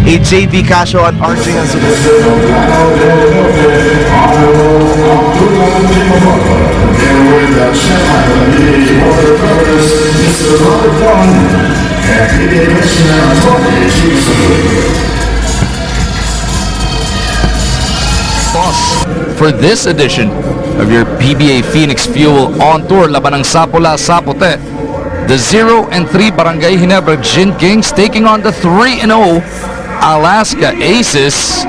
a JV Casio at RJ Azul. For this edition of your PBA Phoenix Fuel on Tour, laban ng Sapula Sapote, the 0-3 Barangay Ginebra Gin Kings taking on the 3-0 Alaska Aces.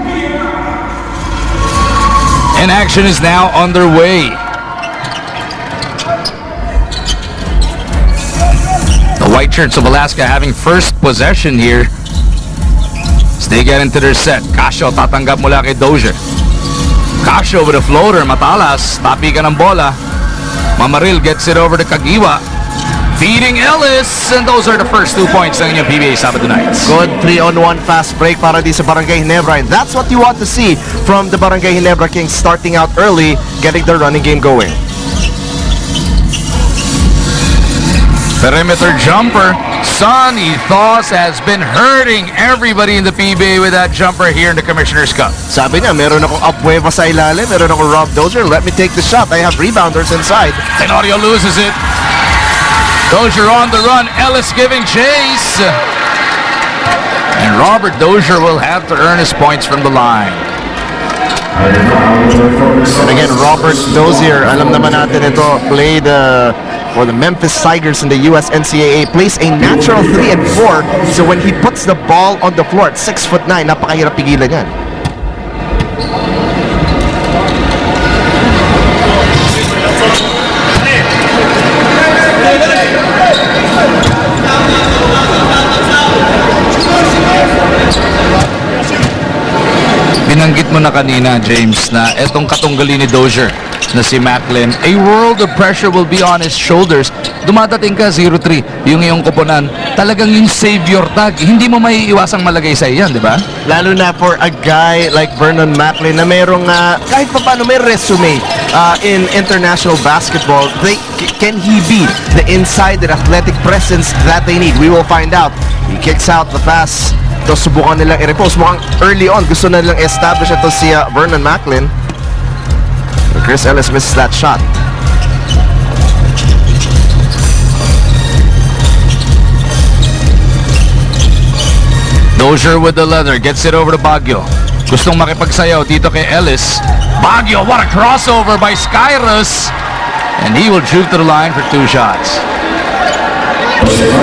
And action is now underway. The White Shirts of Alaska having first possession here as they get into their set. Casio tatanggap mula kay Dozier. Casio with a floater, matalas, tapi ka ng bola. Mamaril gets it over to Kagiwa, feeding Ellis, and those are the first 2 points ng inyong PBA Sabado nights. Good 3-on-1 fast break para di sa Barangay Ginebra, and that's what you want to see from the Barangay Ginebra Kings, starting out early, getting their running game going. Perimeter jumper. Sonny Thurs has been hurting everybody in the PBA with that jumper here in the Commissioner's Cup. Sabi niya, meron akong Apueva sa ilalim, meron akong Rob Dozier, let me take the shot, I have rebounders inside. Tenorio loses it. Dozier on the run, Ellis giving chase. And Robert Dozier will have to earn his points from the line. And again, Robert Dozier, alam naman natin ito, played for the Memphis Tigers in the US NCAA, plays a natural 3 and 4, so when he puts the ball on the floor at 6'9", napakahirap pigilan yan. Binanggit mo na kanina, James, na etong katunggali ni Dozier na si Macklin, a world of pressure will be on his shoulders. Dumadating ka 0-3, yung iyong koponan, talagang yung savior tag, hindi mo maiiwasang malagay sa iyan, di ba? Lalo na for a guy like Vernon Macklin na merong kahit pa paano may resume in international basketball. Can he be the inside and athletic presence that they need? We will find out. He kicks out the pass. Ito, subukan nilang i-repose. Mukhang early on, gusto na nilang establish ito si Vernon Macklin. Chris Ellis misses that shot. Dozier with the leather, gets it over to Baguio. Gustong makipagsayaw dito kay Ellis. Baguio, what a crossover by Skyrus! And he will juke to the line for 2 shots.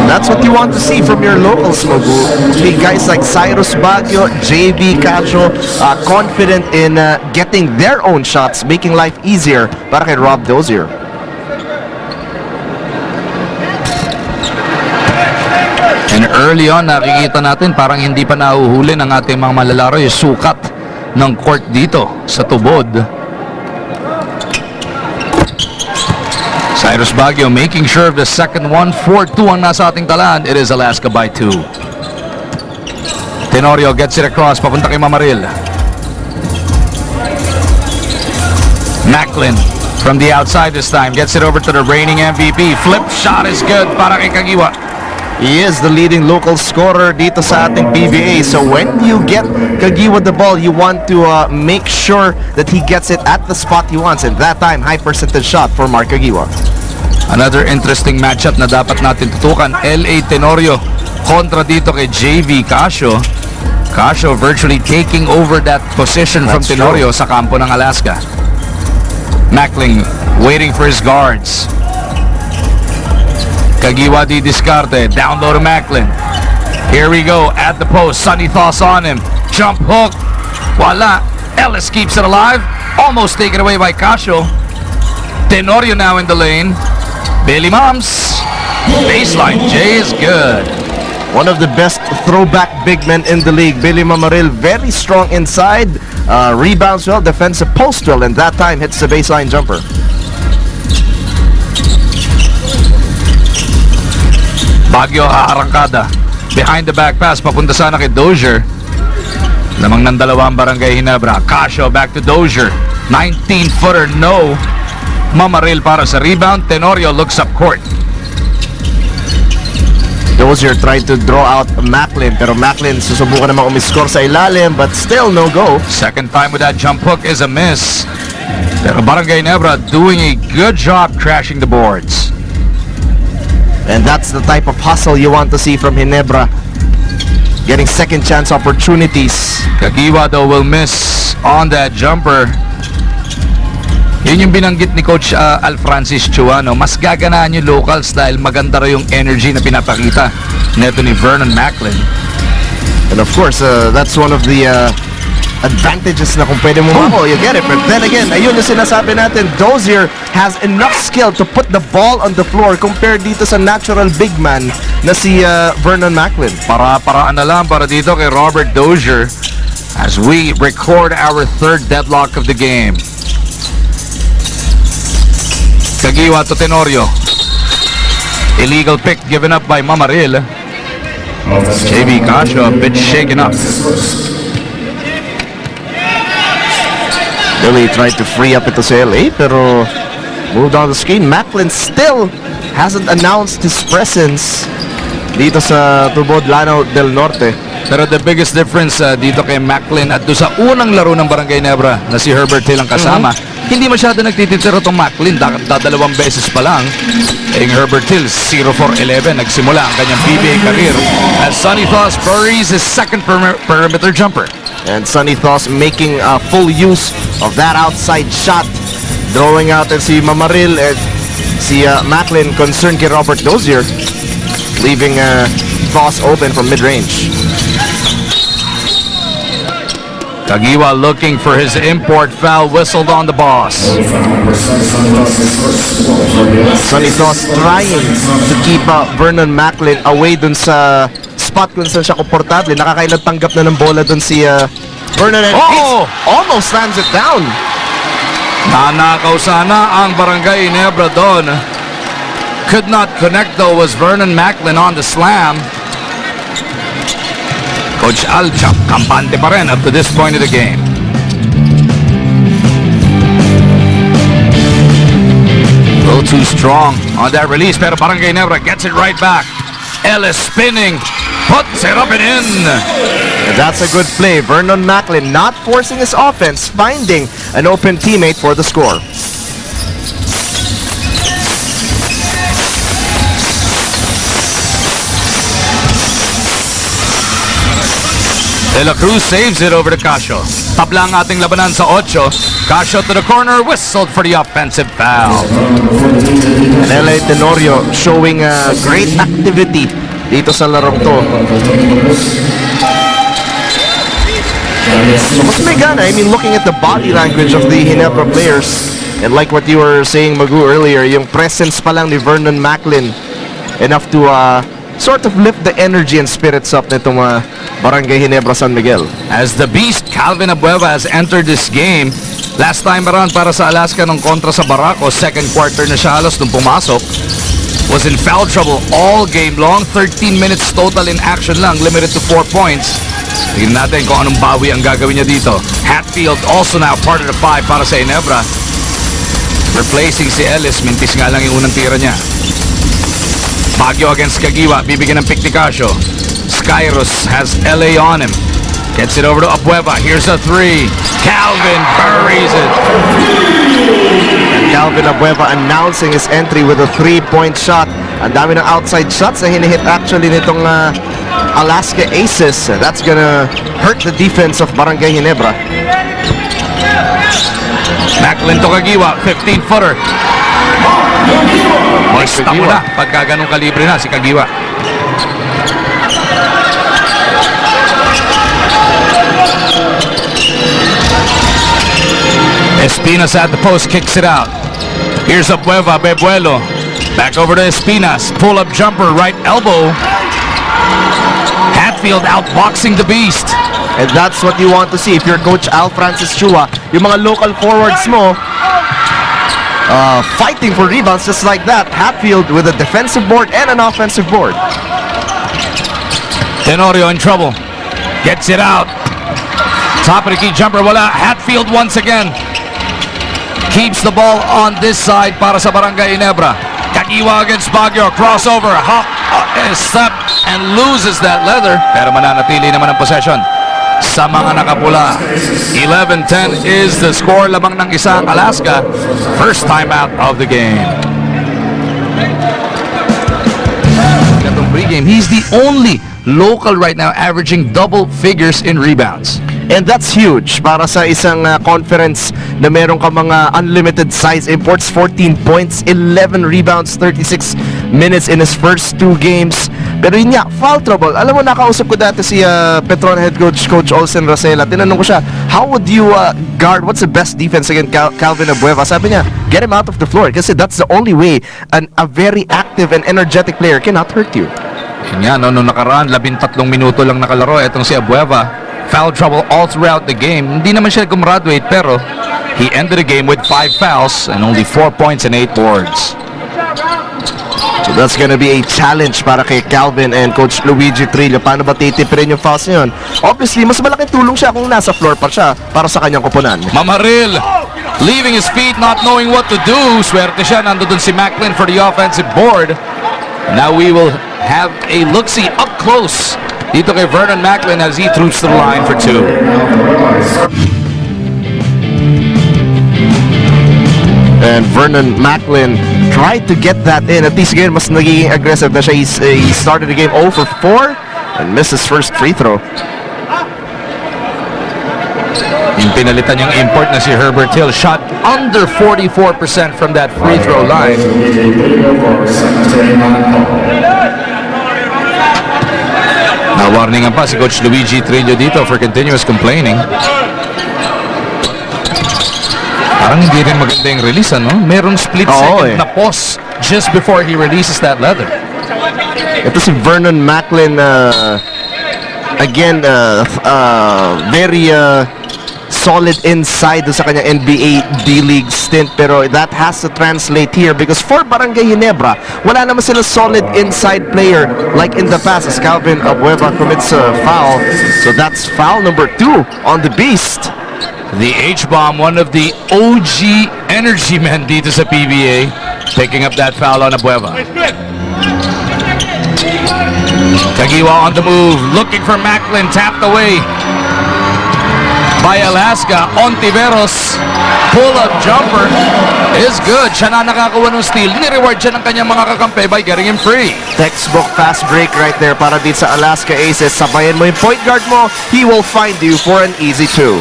That's what you want to see from your locals, Magu. Okay, guys like Cyrus Baguio, JV Casio, confident in getting their own shots, making life easier para kay Rob Dozier. And early on, nakikita natin parang hindi pa nahuhuli ng ating mga malalaro yung sukat ng court dito sa tubod. Cyrus Baguio making sure of the second one. 4-2 ang nasa ating talaan. It is Alaska by 2. Tenorio gets it across, papunta kay Mamaril. Macklin from the outside this time, gets it over to the reigning MVP. Flip shot is good para kay Kagiwa. He is the leading local scorer dito sa ating PBA. So when you get Kagiwa the ball, you want to make sure that he gets it at the spot he wants. And that time, high percentage shot for Mark Kagiwa. Another interesting matchup na dapat natin tutukan. LA Tenorio kontra dito kay JV Casio. Casio virtually taking over that position from Tenorio sa kampo ng Alaska. Macklin waiting for his guards. Kagiwa di diskarte, down low to Macklin. Here we go, at the post, Sonny Thurs on him. Jump hook, voila. Ellis keeps it alive, almost taken away by Casio. Tenorio now in the lane. Billy Moms, baseline, Jay is good. One of the best throwback big men in the league, Billy Mamaril, very strong inside, rebounds well, defensive post well, and that time hits the baseline jumper. Baguio arangkada, behind the back pass, papunta sana kay Dozier. Lamang ng dalawang Barangay Ginebra. Casio back to Dozier, 19-footer, no. Mamaril para sa rebound. Tenorio looks up court. Dozier tried to draw out Macklin, pero Macklin susubukan namang umiscore sa ilalim, but still no go. Second time with that jump hook is a miss. Pero Barangay Ginebra doing a good job crashing the boards. And that's the type of hustle you want to see from Ginebra. Getting second chance opportunities. Kagiwa though will miss on that jumper. Yun yung binanggit ni Coach Alfrancis Chuano. Mas gaganaan yung locals dahil maganda rin yung energy na pinapakita neto ni Vernon Macklin. And of course, that's one of the advantages na kung pwede mo mako, you get it. But then again, ayun yung sinasabi natin, Dozier has enough skill to put the ball on the floor compared dito sa natural big man na si Vernon Macklin. Para-paraan na lang para dito kay Robert Dozier as we record our third deadlock of the game. Kagiwa to Tenorio. Illegal pick given up by Mamaril. JB Casio a bit shaken up. Billy tried to free up ito sa LA, pero moved on the screen. Macklin still hasn't announced his presence dito sa Tubod, Lanao del Norte. Pero the biggest difference dito kay Macklin at doon sa unang laro ng Barangay Ginebra na si Herbert Hill ang kasama, hindi masyado nagtititiro itong Macklin. Dadalawang beses pa lang. Yung Herbert Hill, 0-4-11, nagsimula ang kanyang PBA career as Sonny Thurs buries his second perimeter jumper. And Sonny Thurs making full use of that outside shot. Drawing out si Mamaril and si Macklin concerned kay Robert Dozier, leaving Thurs open from mid-range. Kagiwa looking for his import foul, whistled on the boss. Sonny Thurs trying to keep Vernon Macklin away dun sa spot kung saan siya komportable. Nakakailang tanggap na ng bola dun si Vernon and almost slams it down. Nanakaw sana ang Barangay Ginebra doon. Could not connect though was Vernon Macklin on the slam. Coach Alchap, kampante pa rin up to this point of the game. A little too strong on that release, pero Barangay Ginebra gets it right back. Ellis spinning, puts it up and in. And that's a good play. Vernon Macklin not forcing his offense, finding an open teammate for the score. De La Cruz saves it over to Casio. Tabla ang ating labanan sa 8. Casio to the corner, whistled for the offensive foul. And LA Tenorio showing great activity dito sa larong to. So mas may gana, I mean, looking at the body language of the Ginebra players, and like what you were saying, Magu, earlier, yung presence pa lang ni Vernon Macklin, enough to sort of lift the energy and spirits up nitong Barangay Ginebra San Miguel. As the beast Calvin Abueva has entered this game, last time around para sa Alaska nung kontra sa Barako, second quarter na siya halos nung pumasok, was in foul trouble all game long. 13 minutes total in action lang, limited to 4 points. Tignan natin kung anong bawi ang gagawin niya dito. Hatfield also now part of the 5 para sa Ginebra, replacing si Ellis. Mintis nga lang yung unang tira niya. Baguio against Kagiwa, bibigyan ng pick ni Casio. Skyros has LA on him. Gets it over to Abueva. Here's a 3. Calvin buries it. And Calvin Abueva announcing his entry with a 3-point shot. Ang dami ng outside shots na hinihit actually nitong Alaska Aces. That's gonna hurt the defense of Barangay Ginebra. Macklin to Kagiwa, 15-footer. Basta mo na pagka ganong kalibre na si Kagiwa. Espinas at the post, kicks it out. Here's Abueva, Bebuelo. Back over to Espinas. Pull-up jumper, right elbow. Hatfield outboxing the beast. And that's what you want to see if you're Coach Al Francis Chua. Yung mga local forwards mo, fighting for rebounds just like that. Hatfield with a defensive board and an offensive board. Tenorio in trouble. Gets it out. Top of the key jumper, wala. Hatfield once again. Keeps the ball on this side para sa Barangay Ginebra. Kagiwa against Baguio. Crossover. Hop. Step. and loses that leather. Pero mananatili naman ang possession sa mga nakapula. 11-10 is the score. Lamang ng isa ang Alaska. First time out of the game. Itong pregame, he's the only local right now averaging double figures in rebounds. And that's huge para sa isang conference na meron ka mga unlimited size imports. 14 points, 11 rebounds, 36 minutes in his first 2 games. Pero yun nga, foul trouble. Alam mo, nakausap ko dati si Petron head coach, Coach Olsen Rosela. Tinanong ko siya, how would you guard, what's the best defense against Calvin Abueva? Sabi niya, get him out of the floor kasi that's the only way a very active and energetic player cannot hurt you. Yun nga, nung nakaraan, 13 minuto lang nakalaro. Etong si Abueva, foul trouble all throughout the game. Hindi naman siya gumraduate, pero he ended the game with 5 fouls and only 4 points and 8 boards. So that's gonna be a challenge para kay Calvin and Coach Luigi Trillo. Paano ba titipirin yung fouls niyon? Obviously, mas malaking tulong siya kung nasa floor pa siya para sa kanyang koponan. Mamaril, leaving his feet, not knowing what to do. Swerte siya, nandun si Macklin for the offensive board. Now we will have a look-see up close dito kay Vernon Macklin as he throws to the line for 2. And Vernon Macklin tried to get that in. At least again, mas nagiging aggressive na siya. He started the game 0 for 4 and missed his first free throw. Yung pinalitan niyang import na si Herbert Hill shot under 44% from that free throw line. Nawarningan pa si Coach Luigi Trillo dito for continuous complaining. Parang hindi rin maganda yung release, ano? Merong split second na pause just before he releases that leather. Ito si Vernon Macklin, again, very solid inside sa kanyang NBA D-League stint, pero that has to translate here because for Barangay Ginebra, wala naman sila solid inside player like in the past as Calvin Abueva commits a foul. So that's foul number 2 on the Beast. The H-bomb, one of the OG energy men dito sa PBA, picking up that foul on Abueva. Kagiwa on the move, looking for Macklin, tapped away by Alaska. Ontiveros, pull-up jumper is good. Siya na nakakawa ng steal. Ni-reward siya ng kanyang mga kakampi by getting him free. Textbook fast break right there para dito sa Alaska Aces. Sabayan mo yung point guard mo, he will find you for an easy 2.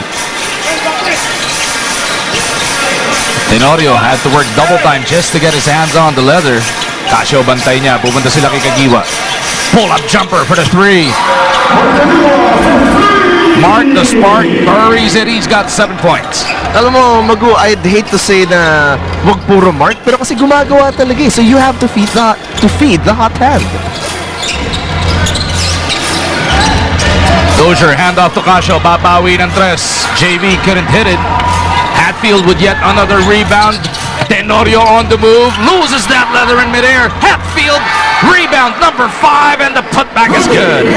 Tenorio had to work double time just to get his hands on the leather. Casio bantay niya. Pupunta sila kay Kagiwa. Pull-up jumper for the 3. Mark the spark, buries it. He's got 7 points. Alam mo, Magu, I'd hate to say na wag puro mark, pero kasi gumagawa talaga eh. So you have to feed the hot hand. Dozier, handoff to Casio. Babawi ng 3. JV couldn't hit it. Hatfield with yet another rebound. Tenorio on the move, loses that leather in midair. Hatfield, rebound number 5, and the putback is good.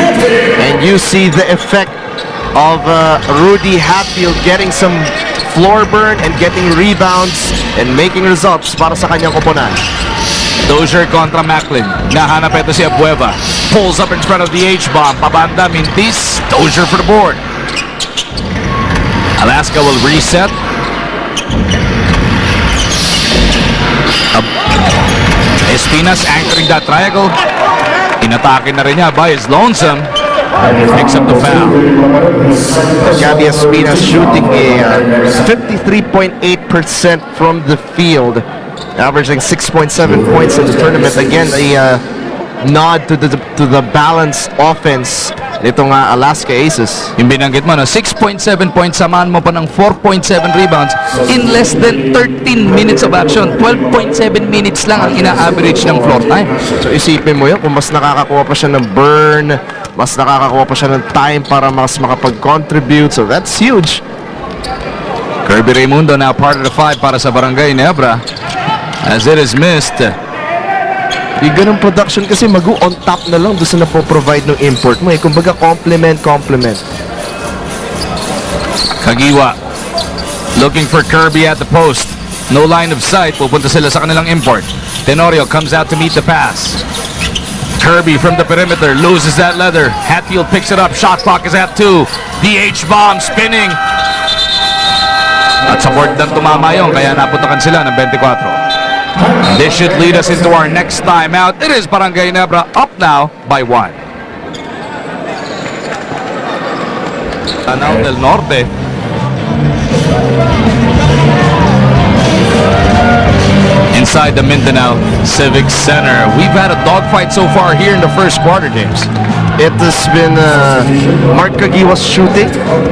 And you see the effect of Rudy Hatfield getting some floor burn and getting rebounds and making results para sa kanyang koponan. Dozier kontra Macklin. Nahanap ito si Abueva. Pulls up in front of the H-bomb. Pabanda, Mintis. Dozier for the board. Alaska will reset. Espinas anchoring that triangle. Inatake na rin niya by his lonesome. Picks up the foul. Gabby Espinas shooting a 53.8% from the field, averaging 6.7 points in the tournament. Again, a nod to the balanced offense nitong Alaska Aces. Yung binanggit mo, no? 6.7 points, samahan mo pa ng 4.7 rebounds in less than 13 minutes of action. 12.7 minutes lang ang ina-average ng floor time. So isipin mo yun, kung mas nakakakuha pa siya ng burn, mas nakakakuha pa siya ng time para mas makapag-contribute. So that's huge. Kirby Raimundo now part of the 5 para sa Barangay Ginebra as it is missed. Yung ganun production kasi Magu on top na lang doon sa napoprovide ng import mo eh. Kumbaga complement. Kagiwa looking for Kirby at the post. No line of sight. Pupunta sila sa kanilang import. Tenorio comes out to meet the pass. Kirby from the perimeter loses that leather. Hatfield picks it up. Shot clock is at 2. DH bomb spinning. At sa board lang tumama yun, kaya napuntakan sila ng 24. This should lead us into our next timeout. It is Barangay Ginebra up now by 1. Lanao del Norte. Inside the Mindanao Civic Center. We've had a dogfight so far here in the first quarter, James. It has been Mark Caguiwas shooting,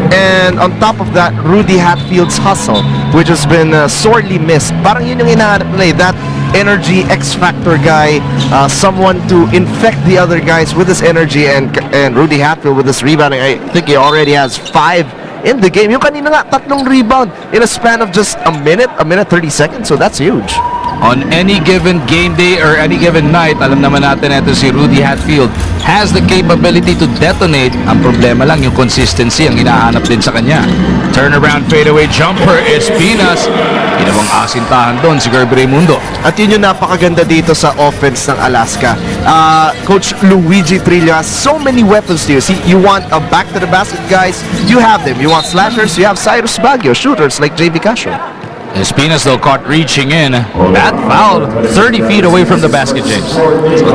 and on top of that, Rudy Hatfield's hustle, which has been sorely missed. Parang yun yung hinahanap nila, that energy X-factor guy, someone to infect the other guys with his energy, and Rudy Hatfield with his rebounding. I think he already has 5 in the game. Yung kanina nga, 3 rebound in a span of just a minute 30 seconds, so that's huge. On any given game day or any given night, alam naman natin ito si Rudy Hatfield has the capability to detonate. Ang problema lang yung consistency ang hinahanap din sa kanya. Turnaround fadeaway jumper, Espinas. Ginawang asintahan doon si Kirby Raimundo. At yun yung napakaganda dito sa offense ng Alaska. Coach Luigi Trillo has so many weapons to use. You want a back to the basket guys, you have them. You want slashers, you have Cyrus Baguio. Shooters like JV Castro. Espinas though caught reaching in. Bad foul, 30 feet away from the basket, James.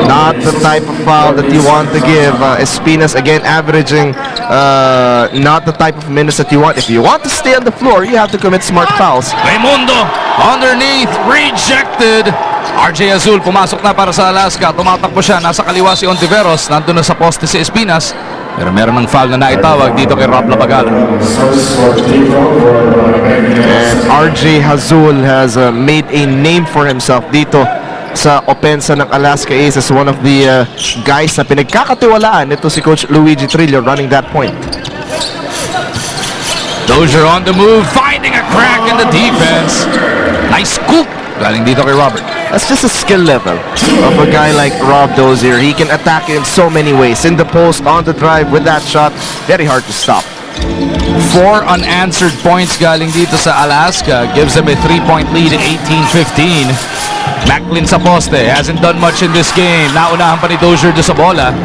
Not the type of foul that you want to give. Espinas again averaging not the type of minutes that you want. If you want to stay on the floor, you have to commit smart fouls. Raimundo underneath, rejected. RJ Azul pumasok na para sa Alaska. Tumatakbo siya, nasa kaliwa si Ontiveros. Nandun na sa poste si Espinas. Pero meron ng foul na naitawag dito kay Rob Labagala. And RJ Azul has made a name for himself dito sa opensa ng Alaska Ace as one of the guys na pinagkakatiwalaan nito si Coach Luigi Trillo running that point. Dozier on the move, finding a crack in the defense. Nice scoop. Galing dito kay Robert. That's just a skill level of a guy like Rob Dozier. He can attack in so many ways. In the post, on the drive, with that shot, very hard to stop. 4 unanswered points galing dito sa Alaska. Gives them a 3-point lead at 18-15. Macklin sa poste. Hasn't done much in this game. Naunahan pa ni Dozier doon sa bola.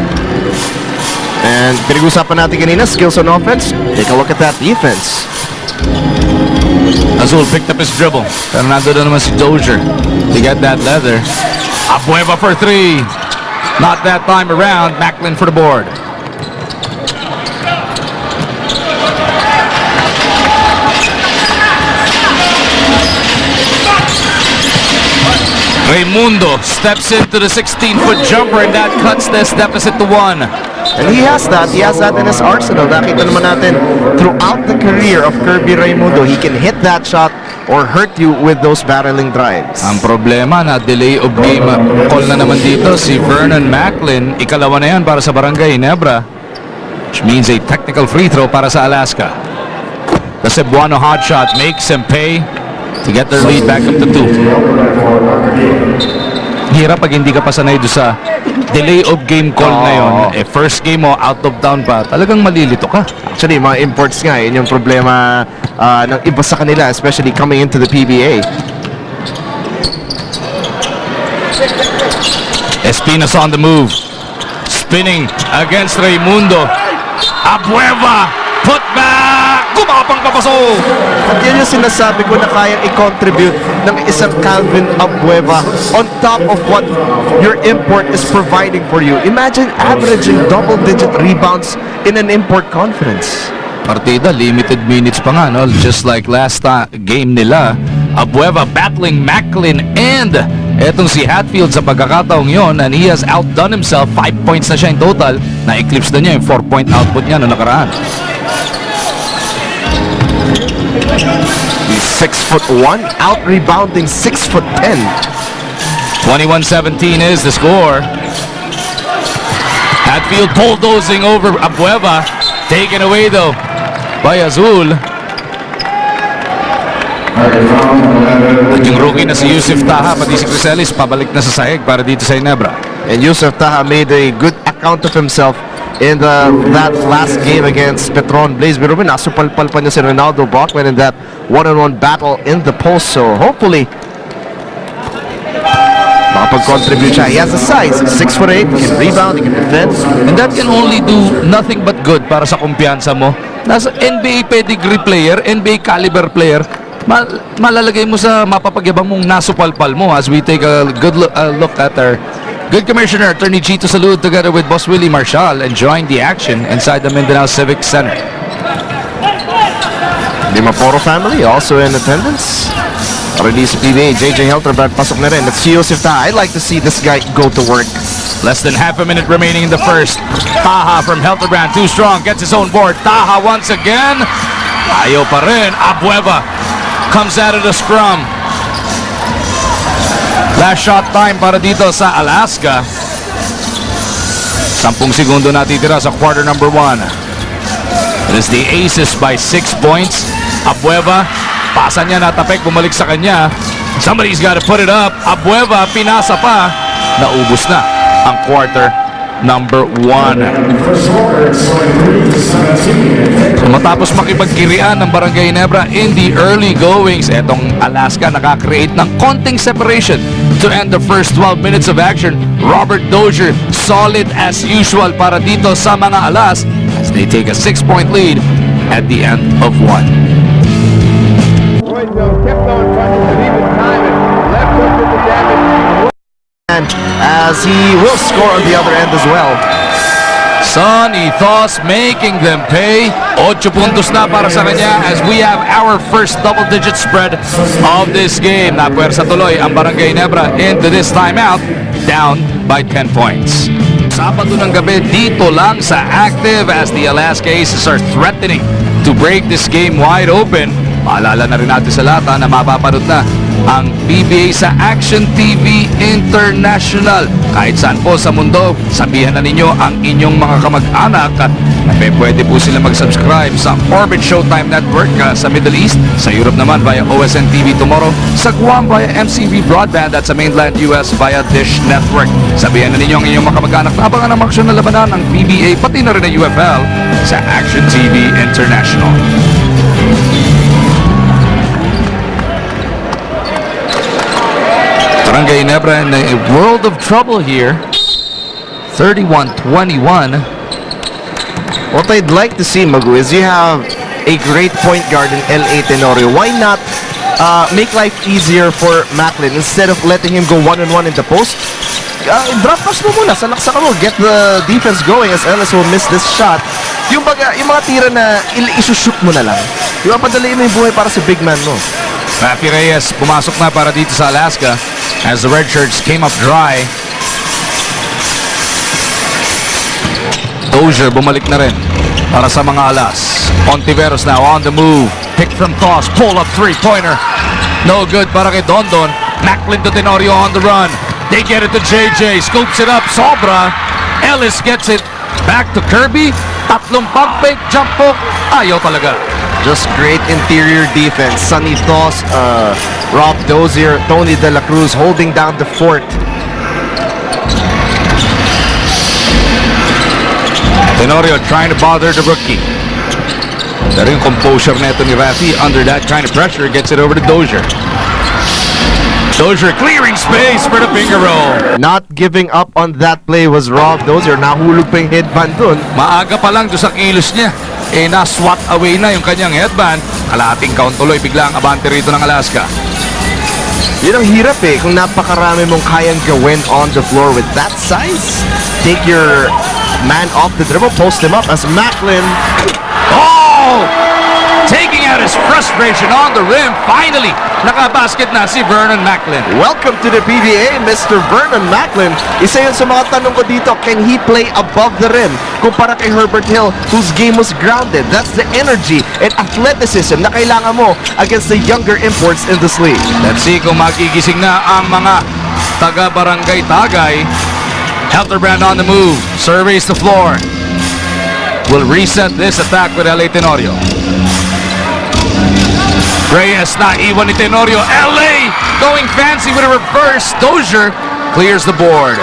And pinag-usapan natin kanina, skills on offense. Take a look at that defense. Azul picked up his dribble. Pero nandun na naman si Dozier to get that leather. Abueva for 3. Not that time around. Macklin for the board. Raimundo steps into the 16-foot jumper and that cuts this deficit to 1. And he has that in his arsenal. Nakita naman natin throughout the career of Kirby Raimundo, he can hit that shot or hurt you with those barreling drives. Ang problema na delay of game call na naman dito si Vernon Macklin. Ikalawa na yan para sa Barangay Ginebra, which means a technical free throw para sa Alaska. The Cebuano hot shot makes him pay to get their lead back up to 2. Hirap pag hindi ka pa sanay doon sa delay of game call na yun. First game mo, out of town pa, talagang malilito ka. Actually, mga imports nga, yun yung problema ng iba sa kanila, especially coming into the PBA. Espinas on the move. Spinning against Raimundo. Abueva, put back! Gumapang papaso! At yun yung sinasabi ko na kayang i-contribute ng isang Calvin Abueva on top of what your import is providing for you. Imagine averaging double-digit rebounds in an import conference. Partida, limited minutes pa nga, no? Just like last game nila. Abueva battling Macklin and etong si Hatfield sa pagkakataong yon, and he has outdone himself. 5 points na siya in total. Na-eclipse na niya yung 4-point output niya noong nakaraan. He's 6'1", out-rebounding 6'10". 21-17 is the score. Hatfield bulldozing over Abueva. Taken away though by Azul. At yung rookie na si Yusuf Taha pati si Criselis pabalik na sa sahig para dito sa Ginebra. And Yusuf Taha made a good account of himself in that last game against Petron Blaze. Pero nasupalpal pa niya si Ronaldo Brockman in that one-on-one battle in the post. So hopefully, baka makapag-contribute siya. He has the size, 6'8", he can rebound, he can defend. And that can only do nothing but good para sa kumpiyansa mo. Nasa NBA pedigree player, NBA caliber player, malalagay mo sa mapapagyabang mong nasupalpal mo as we take a good look at our good commissioner, Attorney Chito Salud, together with Boss Willie Marshall, enjoying the action inside the Mindanao Civic Center. The Maporo family also in attendance. Release PBA, JJ Helterbrand pasok na rin. Let's see Yosef Taha. I'd like to see this guy go to work. Less than half a minute remaining in the first. Taha from Helterbrand, too strong, gets his own board. Taha once again. Ayaw pa rin. Abueva comes out of the scrum. Last shot time para dito sa Alaska. 10 segundo natitira sa quarter number 1. It is the Aces by 6 points. Abueva, pasa niya, natapek, bumalik sa kanya. Somebody's got to put it up. Abueva, pinasa pa. Naubos na ang quarter number 1. So, matapos makipagkirian ng Barangay Ginebra in the early goings, etong Alaska nakakreate ng konting separation to end the first 12 minutes of action. Robert Dozier, solid as usual para dito sa mga Alas as they take a 6-point lead at the end of 1. And as he will score on the other end as well. Sonny Thurs making them pay. 8 puntos na para sa kanya as we have our first double-digit spread of this game. Napuwersa tuloy ang Barangay Ginebra into this timeout, down by 10 points. Sabado ng gabi dito lang sa Active as the Alaska Aces are threatening to break this game wide open. Paalala na rin natin sa lata na mapapanood na ang PBA sa Action TV International. Kahit saan po sa mundo, sabihan na ninyo ang inyong mga kamag-anak na pwede po sila mag-subscribe sa Orbit Showtime Network sa Middle East, sa Europe naman via OSN TV Tomorrow, sa Guam via MCV Broadband at sa mainland US via Dish Network. Sabihan na ninyo ang inyong mga kamag-anak na abangan ang aksyon na labanan ng PBA pati na rin ang UFL sa Action TV International. Barangay Ginebra in a world of trouble here. 31-21. What I'd like to see, Magu, is you have a great point guard in L.A. Tenorio. Why not make life easier for Macklin instead of letting him go one-on-one in the post? Drop pass mo muna, salaksa ka mo, get the defense going as Ellis will miss this shot. Yung mga tira na isushoot mo na lang. Yung padaliin mo yung buhay para sa big man mo. Rafi Reyes pumasok na para dito sa Alaska as the red shirts came up dry. Dozier bumalik na rin para sa mga Alas. Ontiveros now on the move. Pick from Thurs, pull up three-pointer. No good para kay Dondon. Macklin to Tenorio on the run. They get it to JJ, scoops it up, sobra. Ellis gets it back to Kirby. Tatlong pump fake, jump hook. Ayaw talaga. Just great interior defense. Sonny Thurs, Rob Dozier, Tony De La Cruz holding down the fort. Tenorio trying to bother the rookie. Pero yung composure neto ni Rafi under that kind of pressure gets it over to Dozier. Dozier clearing space for the finger roll. Not giving up on that play was Rob Dozier. Nahulog pa yung headband dun. Maaga pa lang doon sa kilos niya. Na-swat away na yung kanyang headband. Kalahating count tuloy, bigla ang abante rito ng Alaska. Yun ang hirap kung napakarami mong kayang gawin on the floor with that size. Take your man off the dribble, post him up as Macklin. Oh! Taking out his frustration on the rim. Finally, nakabasket na si Vernon Macklin. Welcome to the PBA, Mr. Vernon Macklin. Isa yun sa mga tanong ko dito, can he play above the rim? Kumpara kay Herbert Hill, whose game was grounded. That's the energy and athleticism na kailangan mo against the younger imports in this league. Let's see kung magigising na ang mga taga-barangay Tagay. Helterbrand on the move. Surveys the floor. Will reset this attack with LA Tenorio. Reyes na iwan ni Tenorio. LA going fancy with a reverse. Dozier clears the board.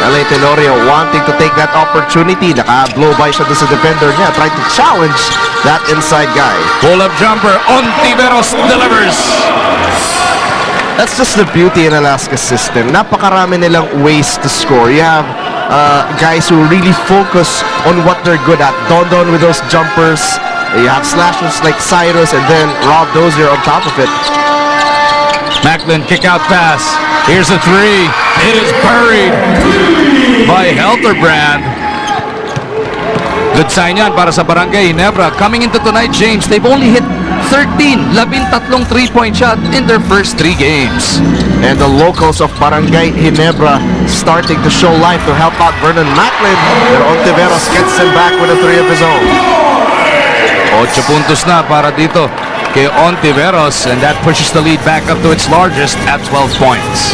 LA Tenorio wanting to take that opportunity. Naka-blow by siya sa defender niya. Trying to challenge that inside guy. Pull-up jumper. Ontiveros delivers. That's just the beauty in Alaska's system. Napakarami nilang ways to score. You have guys who really focus on what they're good at. Don with those jumpers. You have slashers like Cyrus, and then Rob Dozier on top of it. Macklin kick out pass. Here's a three. It is buried by Helterbrand. Good sign yan para sa Barangay Ginebra. Coming into tonight, James, they've only hit 13 3-point shot in their first 3 games. And the locals of Barangay Ginebra starting to show life to help out Vernon Macklin. And Ontiveros gets him back with a 3 of his own. 8 puntos na para dito kay Ontiveros, and that pushes the lead back up to its largest at 12 points.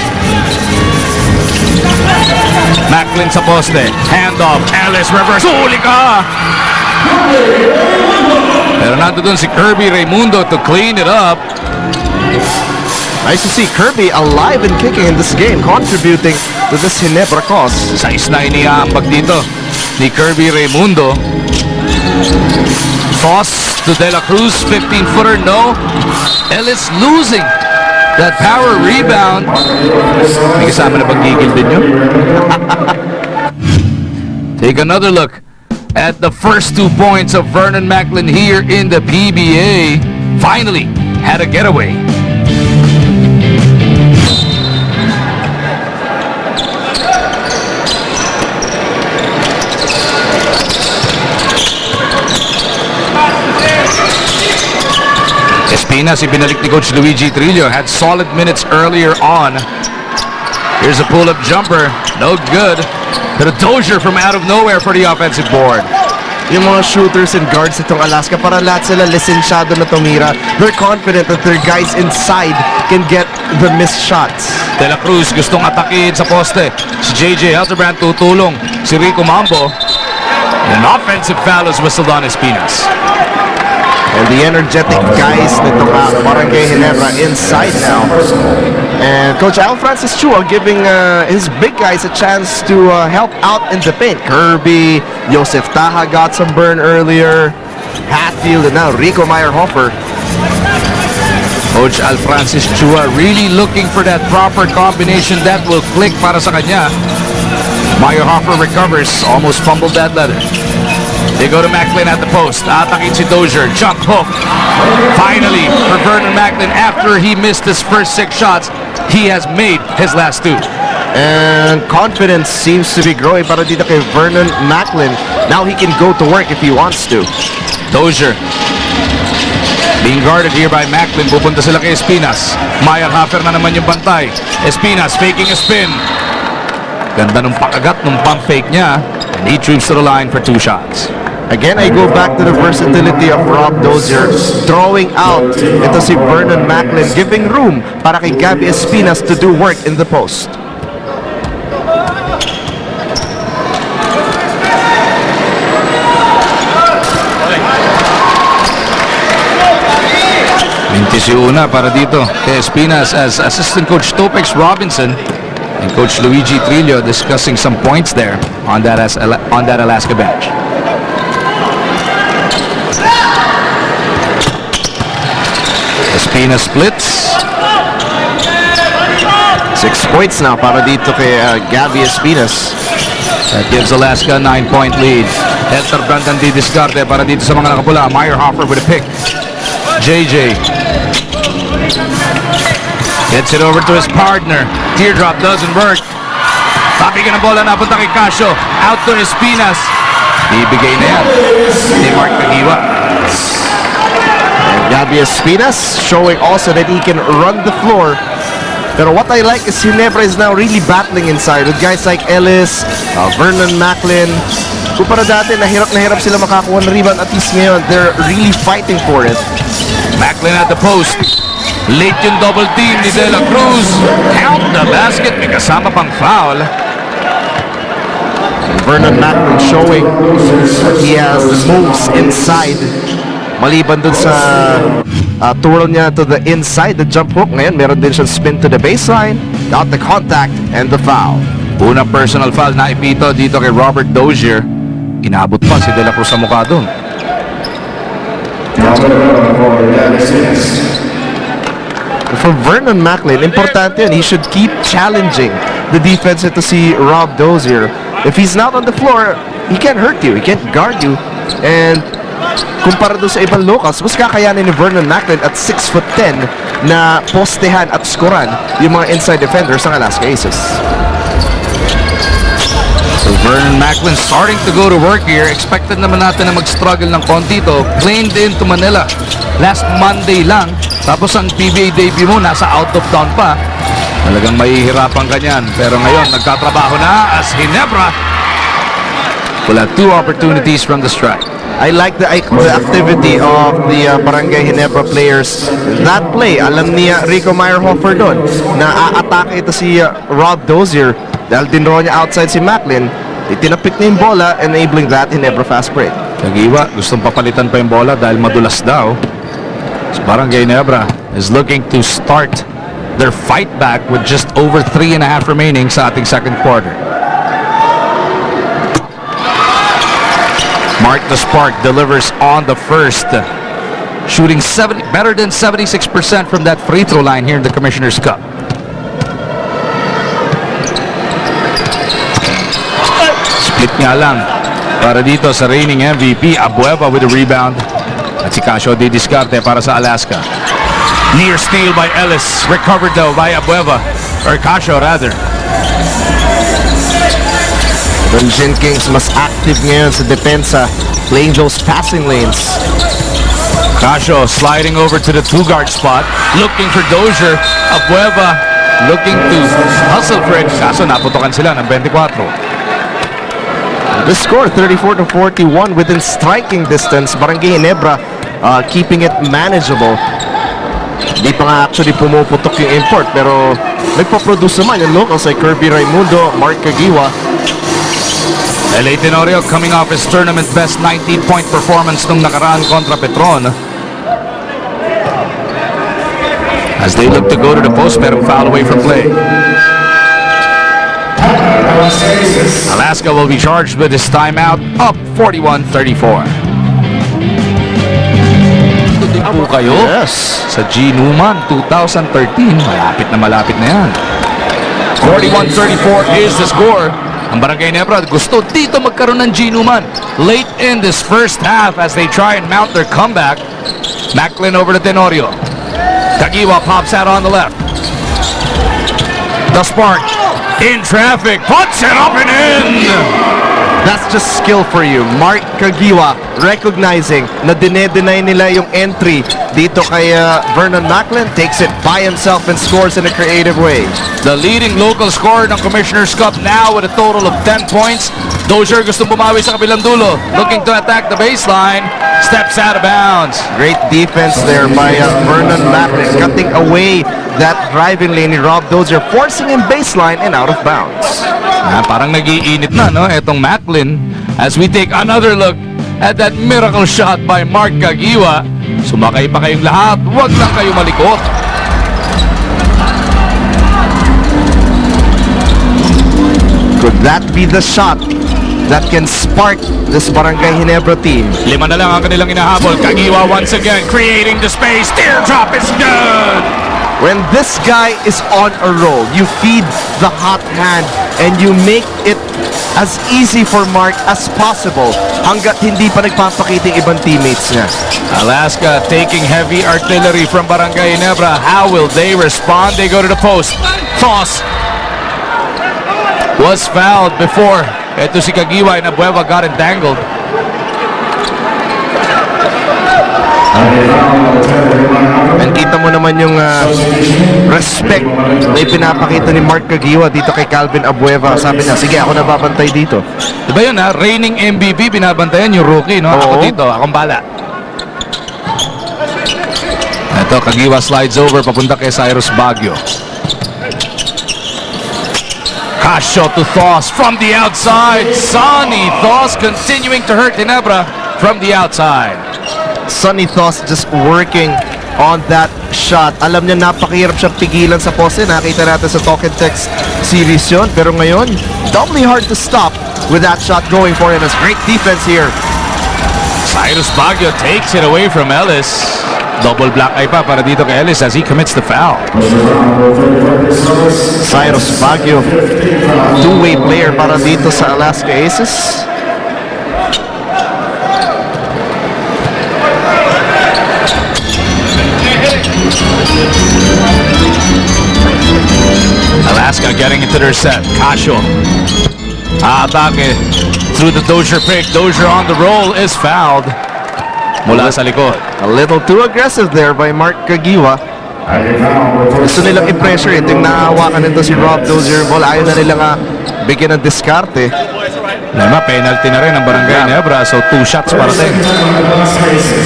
Macklin sa poste. Handoff. Ellis reverse. Huli ka! Pero nandun si Kirby Raimundo to clean it up. Nice to see Kirby alive and kicking in this game, contributing to this Ginebra cause. Size na iniaambag dito ni Kirby Raimundo. Toss to De La Cruz, 15-footer, no. Ellis losing that power rebound. May kasama na paggigil din yun. Take another look at the first 2 points of Vernon Macklin here in the PBA. Finally had a getaway. Espinas, ibinalik ni Coach Luigi Trillo, had solid minutes earlier on. Here's a pull-up jumper, no good. But a Dozier from out of nowhere for the offensive board. Yung mga shooters and guards itong Alaska, para lahat sila lisensyado na tumira. They're confident that their guys inside can get the missed shots. De La Cruz gustong atakin sa poste. Si JJ Helterbrand tutulong. Si Rico Mambo. An offensive foul is whistled on Espinas. And the energetic guys nitong Barangay Ginebra inside now. And Coach Al Francis Chua giving his big guys a chance to help out in the paint. Kirby, Joseph Taha got some burn earlier. Hatfield, and now Rico Meyerhofer. Coach Al Francis Chua really looking for that proper combination that will click para sa kanya. Meyerhofer recovers, almost fumbled that letter. They go to Macklin at the post. Atakin si Dozier. Jump hook. Finally, for Vernon Macklin, after he missed his first 6 shots, he has made his last 2. And confidence seems to be growing para dito kay Vernon Macklin. Now he can go to work if he wants to. Dozier being guarded here by Macklin. Pupunta sila kay Espinas. Meyerhofer na naman yung bantay. Espinas faking a spin. Ganda nung pakagat nung pump fake niya. And he trips to the line for 2 shots. Again, I go back to the versatility of Rob Dozier, throwing out ito si Vernon Macklin, giving room para kay Gabby Espinas to do work in the post. Una para dito kay Espinas as assistant coach Topex Robinson and Coach Luigi Trillo discussing some points there on that Alaska bench. Espinas splits. 6 points now para dito kay Gabby Espinas. That gives Alaska a 9-point lead. Helterbrand ang didiskarte para dito sa mga nakapula. Meyerhofer with a pick. JJ gets it over to his partner. Teardrop doesn't work. Pabigan ng bola, napunta kay Casio. Out to Espinas. Ibigay na yan ni Mark Nagiwa. And Gabby Espinas showing also that he can run the floor. Pero what I like is Ginebra is now really battling inside with guys like Ellis, Vernon Macklin. Kumpara dati, nahirap sila makakuha ng rebound. At least ngayon, they're really fighting for it. Macklin at the post. Late yung double team ni De La Cruz. Count the basket. May kasama pang foul. Vernon Macklin showing that he has moves inside. Maliban dun sa twirl niya to the inside, the jump hook. Ngayon, meron din siyang spin to the baseline. Got the contact and the foul. Unang personal foul na ipito dito kay Robert Dozier. Inabot pa si De La Cruz sa mukha dun. For Vernon Macklin, importante yun. He should keep challenging the defense to see Rob Dozier. If he's not on the floor, he can't hurt you. He can't guard you. And kumpara doon sa ibang locals, mas kakayanin ni Vernon Macklin at 6'10" na postehan at skoran yung mga inside defenders ng Alaska Aces. So Vernon Macklin starting to go to work here. Expected naman natin na mag-struggle ng konti to. Planed into Manila last Monday lang. Tapos ang PBA debut mo, nasa out of town pa. Talagang mahihirapan ka niyan. Pero ngayon, nagtatrabaho na as Ginebra will have 2 opportunities from the strike. I like the activity of the Barangay Ginebra players. That play, alam niya Rico Meyerhofer doon na aatake ito si Rob Dozier dahil dinro niya outside si Macklin. Itinapik niya yung bola, enabling that Ginebra fast break. Kagiwa, gustong papalitan pa yung bola dahil madulas daw. So Barangay Ginebra is looking to start their fight back with just over 3.5 remaining sa ating second quarter. Mark the Spark delivers on the first, shooting better than 76% from that free throw line here in the Commissioner's Cup. Split nga lang para dito sa reigning MVP Abueva with a rebound at si Casio di diskarte para sa Alaska. Near steal by Ellis, recovered though by Abueva, or Casio rather. Dungeon Kings mas active ngayon sa depensa, playing those passing lanes. Casio sliding over to the 2-guard spot, looking for Dozier. Abueva looking to hustle for it. Kaso naputokan sila ng 24. The score 34-41 within striking distance. Barangay Ginebra keeping it manageable. Di pa nga actually pumuputok yung import, pero nagpa-produce naman yung locals like Kirby Raimundo, Mark Kagiwa. LA Tenorio coming off his tournament best 19-point performance nung nakaraan kontra Petron. As they look to go to the post, pero foul away from play. Alaska will be charged with his timeout, up 41-34. Tuloy po kayo sa G. Newman 2013. Malapit na yan. 41-34 is the score. Ang Barangay Ginebra gusto dito magkaroon ng G. Newman late in this first half as they try and mount their comeback. Macklin over to Tenorio. Kagiwa pops out on the left. The Spark in traffic, puts it up and in. That's just skill for you. Mark Kagiwa recognizing na dine-deny nila yung entry dito kay Vernon Macklin, takes it by himself and scores in a creative way. The leading local scorer ng Commissioner's Cup now with a total of 10 points. Dozier gusto bumawi sa kabilang dulo, looking to attack the baseline, steps out of bounds. Great defense there by Vernon Macklin, cutting away that driving lane ni Rob Dozier, forcing him baseline and out of bounds. Parang nag-iinit na, no? Etong Macklin as we take another look at that miracle shot by Mark Kagiwa. Sumakay pa kayong lahat, huwag lang kayo malikot. Could that be the shot that can spark this Barangay Ginebra team? 5 na lang ang kanilang inahabol. Kagiwa once again creating the space. Teardrop is good. When this guy is on a roll, you feed the hot hand and you make it as easy for Mark as possible hanggat hindi pa nagpapakita yung ibang teammates niya. Alaska taking heavy artillery from Barangay Ginebra. How will they respond? They go to the post. Toss was fouled before. Ito si Kagiwa and Abueva got entangled. And kita mo naman yung respect na ipinapakita ni Mark Kagiwa dito kay Calvin Abueva. Sabi niya, sige, ako nababantay dito. Diba yun ha? Reigning MVP, binabantayan yung rookie, no? Ako dito, akong bala. Ito, Kagiwa slides over, papunta kay Cyrus Baguio. Casio to Thurs from the outside. Sonny Thurs continuing to hurt Ginebra from the outside. Sonny Thurs just working on that shot. Alam niya napakahirap siyang pigilan sa poste. Nakita natin sa Talk and Text series yun. Pero ngayon, doubly hard to stop with that shot going for him. It's great defense here. Cyrus Baguio takes it away from Ellis. Double black eye pa para dito kay Ellis as he commits the foul. Cyrus Baguio, two-way player para dito sa Alaska Aces. Alaska getting into their set. Casio. Atake through the Dozier pick. Dozier on the roll is fouled. Mula sa likod. A little too aggressive there by Mark Kagiwa. Gusto nilang i-pressure ito yung nahawakan nito si Rob Dozier ball. Ayaw na nilang bigyan ng diskarte. Penalty na rin ang Barangay Ginebra, so 2 shots para din.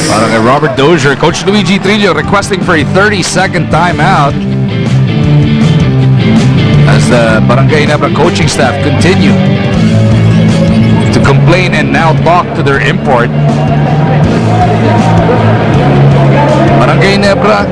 Para kay Robert Dozier. Coach Luigi Trillo requesting for a 30-second timeout as the Barangay Ginebra coaching staff continue to complain and now talk to their import. Barangay Ginebra,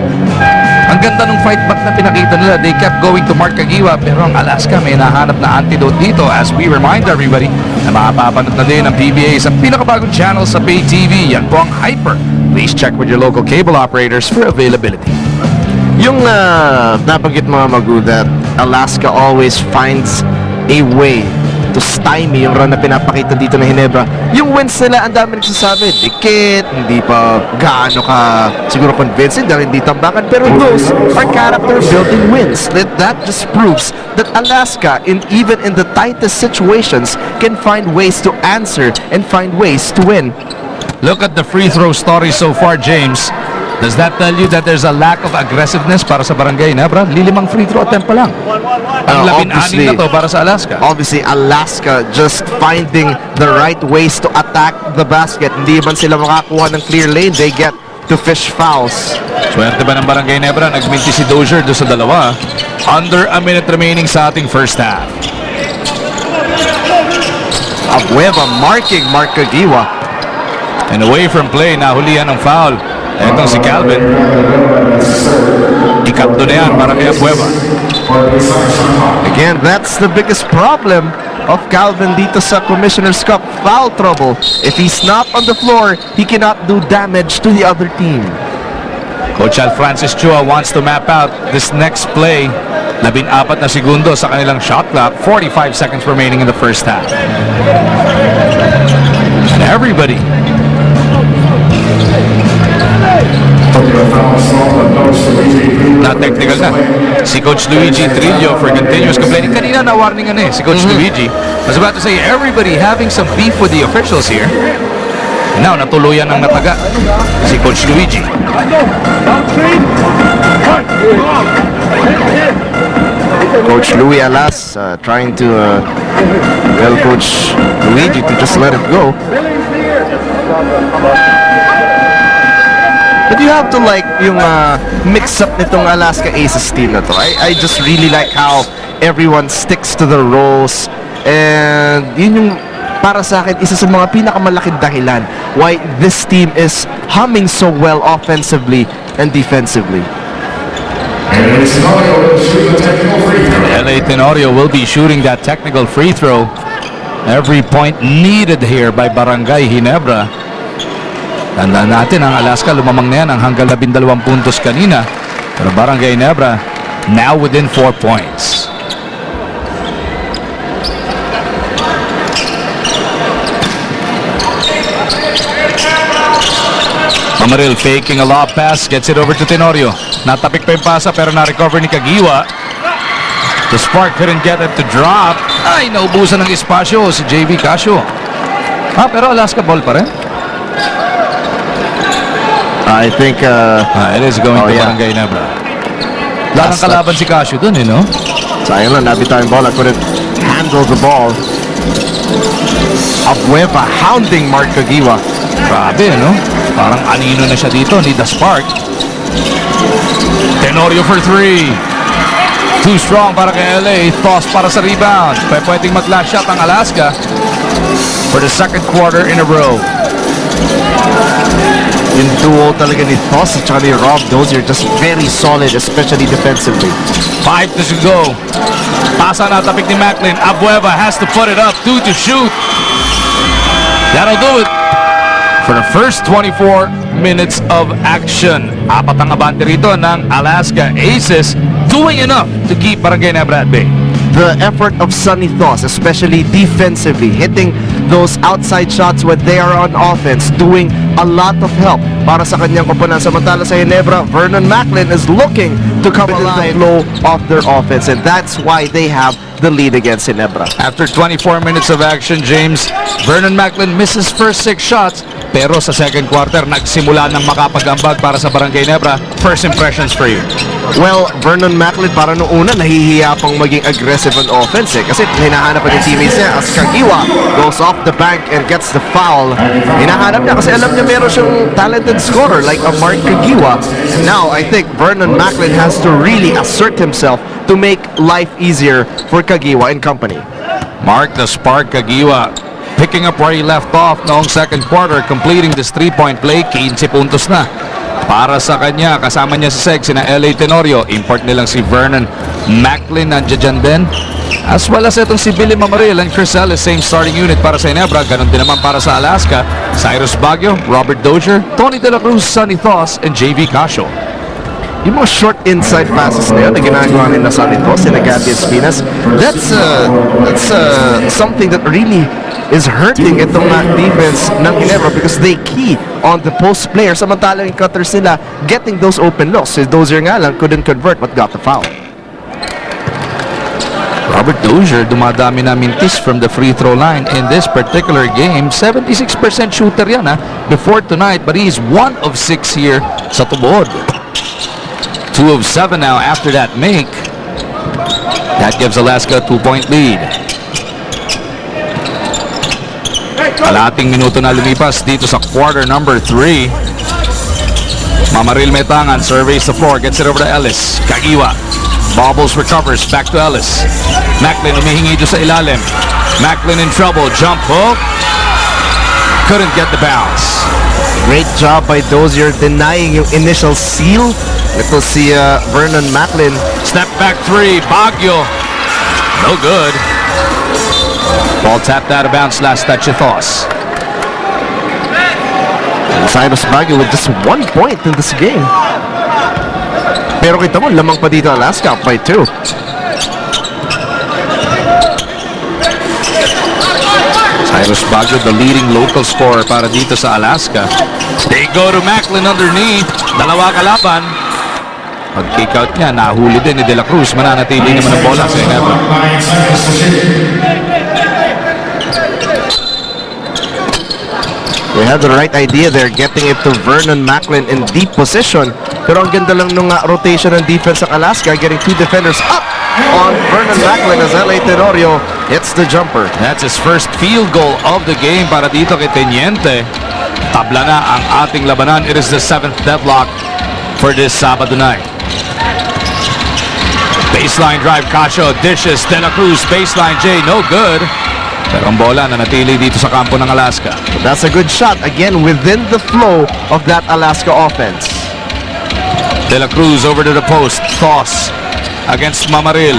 ang ganda ng fight back na pinakita nila. They kept going to Mark Kagiwa, pero ang Alaska may nahanap na antidote dito as we remind everybody na makapapanood na din ang PBA sa pinakabagong channel sa pay TV. Yan po ang Hyper. Please check with your local cable operators for availability. Yung nabanggit mga Magu that Alaska always finds a way to stymie yung run na pinapakita dito na Ginebra. Yung wins nila, ang dami nagsasabi, dikit, hindi pa gaano ka siguro convincing dahil hindi tambakan, pero those are character building wins. That just proves that Alaska, even in the tightest situations, can find ways to answer and find ways to win. Look at the free throw story so far, James. Does that tell you that there's a lack of aggressiveness para sa Barangay Ginebra? Lilimang free throw attempt pa lang. Ang labing-anim na to para sa Alaska. Obviously, Alaska just finding the right ways to attack the basket. Hindi man sila makakuha ng clear lane, they get to fish fouls. Swerte ba ng Barangay Ginebra? Nagminti si Dozier doon sa dalawa. Under a minute remaining sa ating first half. Abueva marking Mark Kagiwa. And away from play, nahulihan ng foul. Etong si Calvin. Ikatlo na yan para kay Abueva. Again, that's the biggest problem of Calvin dito sa Commissioner's Cup. Foul trouble. If he's not on the floor, he cannot do damage to the other team. Coach Al Francis Chua wants to map out this next play. 14 na segundo sa kanilang shot clock. 45 seconds remaining in the first half. And everybody na technical na si Coach Luigi Trillo for continuous complaining. Kanina na-warningan si Coach Luigi. I was about to say, everybody having some beef with the officials here. Now, natuluyan ang nataga si Coach Luigi. Coach Louis Alas trying to tell Coach Luigi to just let it go. But you have to like yung mix up nitong Alaska Aces team na to. I just really like how everyone sticks to their roles, and yun yung para sa akin isa sa mga pinakamalaking dahilan why this team is humming so well offensively and defensively. LA Tenorio will be shooting that technical free throw. Every point needed here by Barangay Ginebra. Tandaan natin, ang Alaska lumamang na yan ang hanggang 12 puntos kanina. Pero Barangay Ginebra now within 4 points. Amaril faking a lob pass, gets it over to Tenorio. Natapik pa yung pasa pero na-recover ni Kagiwa. The spark couldn't get it to drop. Ay, naubusan ng espasyo si JV Casio. Pero Alaska ball pa rin. I think it is going to Barangay Ginebra. Wala nang kalaban si Casio dun, no? Sayang lang, nabitawan yung ball. I couldn't handle the ball. Abueva hounding Mark Kagiwa. Grabe, no? Parang anino na siya dito, need the spark. Tenorio for 3. Too strong para kay LA. Toss para sa rebound. Pwedeng mag-last shot ang Alaska for the second quarter in a row. Yung duo talaga ni Thurs at saka ni Rob Dozier just very solid, especially defensively. 5 to go. Pasa na tapik ni Macklin. Abueva has to put it up. 2 to shoot. That'll do it for the first 24 minutes of action. Apat ang abante rito ng Alaska Aces, doing enough to keep Barangay Ginebra at bay. The effort of Sonny Thurs, especially defensively, hitting those outside shots when they are on offense, doing a lot of help para sa kanyang koponan. Samantala sa Ginebra, Vernon Macklin is looking to come in the flow of their offense, and that's why they have the lead against Ginebra. After 24 minutes of action, James, Vernon Macklin misses first 6 shots, pero sa second quarter, nagsimula ng makapag-ambag para sa Barangay Ginebra. First impressions for you? Well, Vernon Macklin para noong una nahihiya pang maging aggressive on offense kasi hinahanap pa yung teammates niya as Kagiwa goes off the bank and gets the foul. Hinahanap niya kasi alam niya meron siyang talented scorer like a Mark Kagiwa. Now, I think Vernon Macklin has to really assert himself to make life easier for Kagiwa and company. Mark the Spark Kagiwa picking up where he left off noong second quarter, completing this 3-point play. 15 puntos na para sa kanya. Kasama niya si Seg, sina LA Tenorio. Import nilang si Vernon Macklin, nandiyan din, as well as itong si Billy Mamaril and Chris Ellis, same starting unit para sa Ginebra. Ganon din naman para sa Alaska, Cyrus Baguio, Robert Dozier, Tony De La Cruz, Sonny Thurs, and JV Casio. Yung mga short inside passes na yun na ginagawa ni Sonny Thurs and Gabby Espinas, that's something that really is hurting itong defense ng Ginebra because they key on the post player. Samantala yung cutters nila getting those open looks. Si Dozier nga lang couldn't convert but got the foul. Robert Dozier dumadami na mintis from the free throw line in this particular game. 76% shooter yan before tonight, but he's 1 of 6 here sa tubod. 2 of 7 now after that make. That gives Alaska a 2-point lead. Kalating minuto na lumipas dito sa quarter number 3. Mamaril Metangan surveys the floor, gets it over to Ellis. Kagiwa bobbles, recovers, back to Ellis. Macklin umihingi dito sa ilalim. Macklin in trouble, jump hook, couldn't get the bounce. Great job by Dozier denying yung initial seal. Ito si Vernon Macklin. Step back 3, Baguio, no good. Ball tapped out of bounds, last touch of Thurs. Cyrus Baguio with just 1 point in this game. Pero kita mo, lamang pa dito Alaska, up by 2. Cyrus Baguio, the leading local scorer para dito sa Alaska. They go to Macklin underneath. Dalawa kalaban. Pag-kick out niya, nahuli din ni De La Cruz. Mananatili naman ang bola sa Ginebra. They had the right idea there, getting it to Vernon Macklin in deep position. Pero ang ganda lang nung rotation ng defense ng Alaska, getting 2 defenders up on Vernon Macklin as LA Tenorio hits the jumper. That's his first field goal of the game para dito kay Teniente. Tabla na ang ating labanan. It is the 7th deadlock for this Sabado night. Baseline drive, Casio dishes, De La Cruz, baseline J, no good. Pero ang bola nanatili dito sa kampo ng Alaska. That's a good shot, again within the flow of that Alaska offense. De La Cruz over to the post, toss against Mamaril.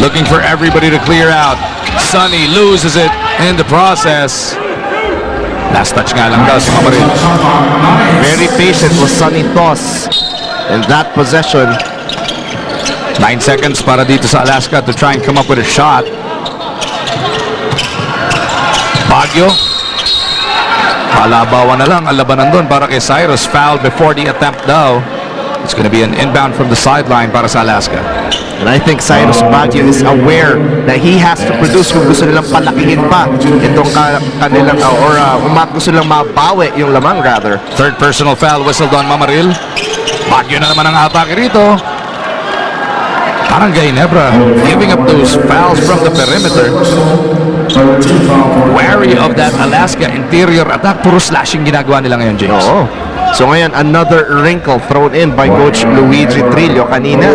Looking for everybody to clear out. Sonny loses it in the process. Last touch nga lang daw si Mamaril. Very patient was Sonny Thurs in that possession. 9 seconds para dito sa Alaska to try and come up with a shot. Baguio. Halabawan na lang ang labanan doon para kay Cyrus. Foul before the attempt daw. It's going to be an inbound from the sideline para sa Alaska. And I think Cyrus Baguio is aware that he has to produce kung gusto nilang palakihin pa itong kanilang gusto nilang mabawi yung lamang rather. Third personal foul whistled on Mamaril. Baguio na naman ang atake rito. Barangay Ginebra giving up those fouls from the perimeter. Wary of that Alaska interior attack. Puro slashing ginagawa nila ngayon, James. Oo. So ngayon, another wrinkle thrown in by Coach Luigi Trillo. Kanina,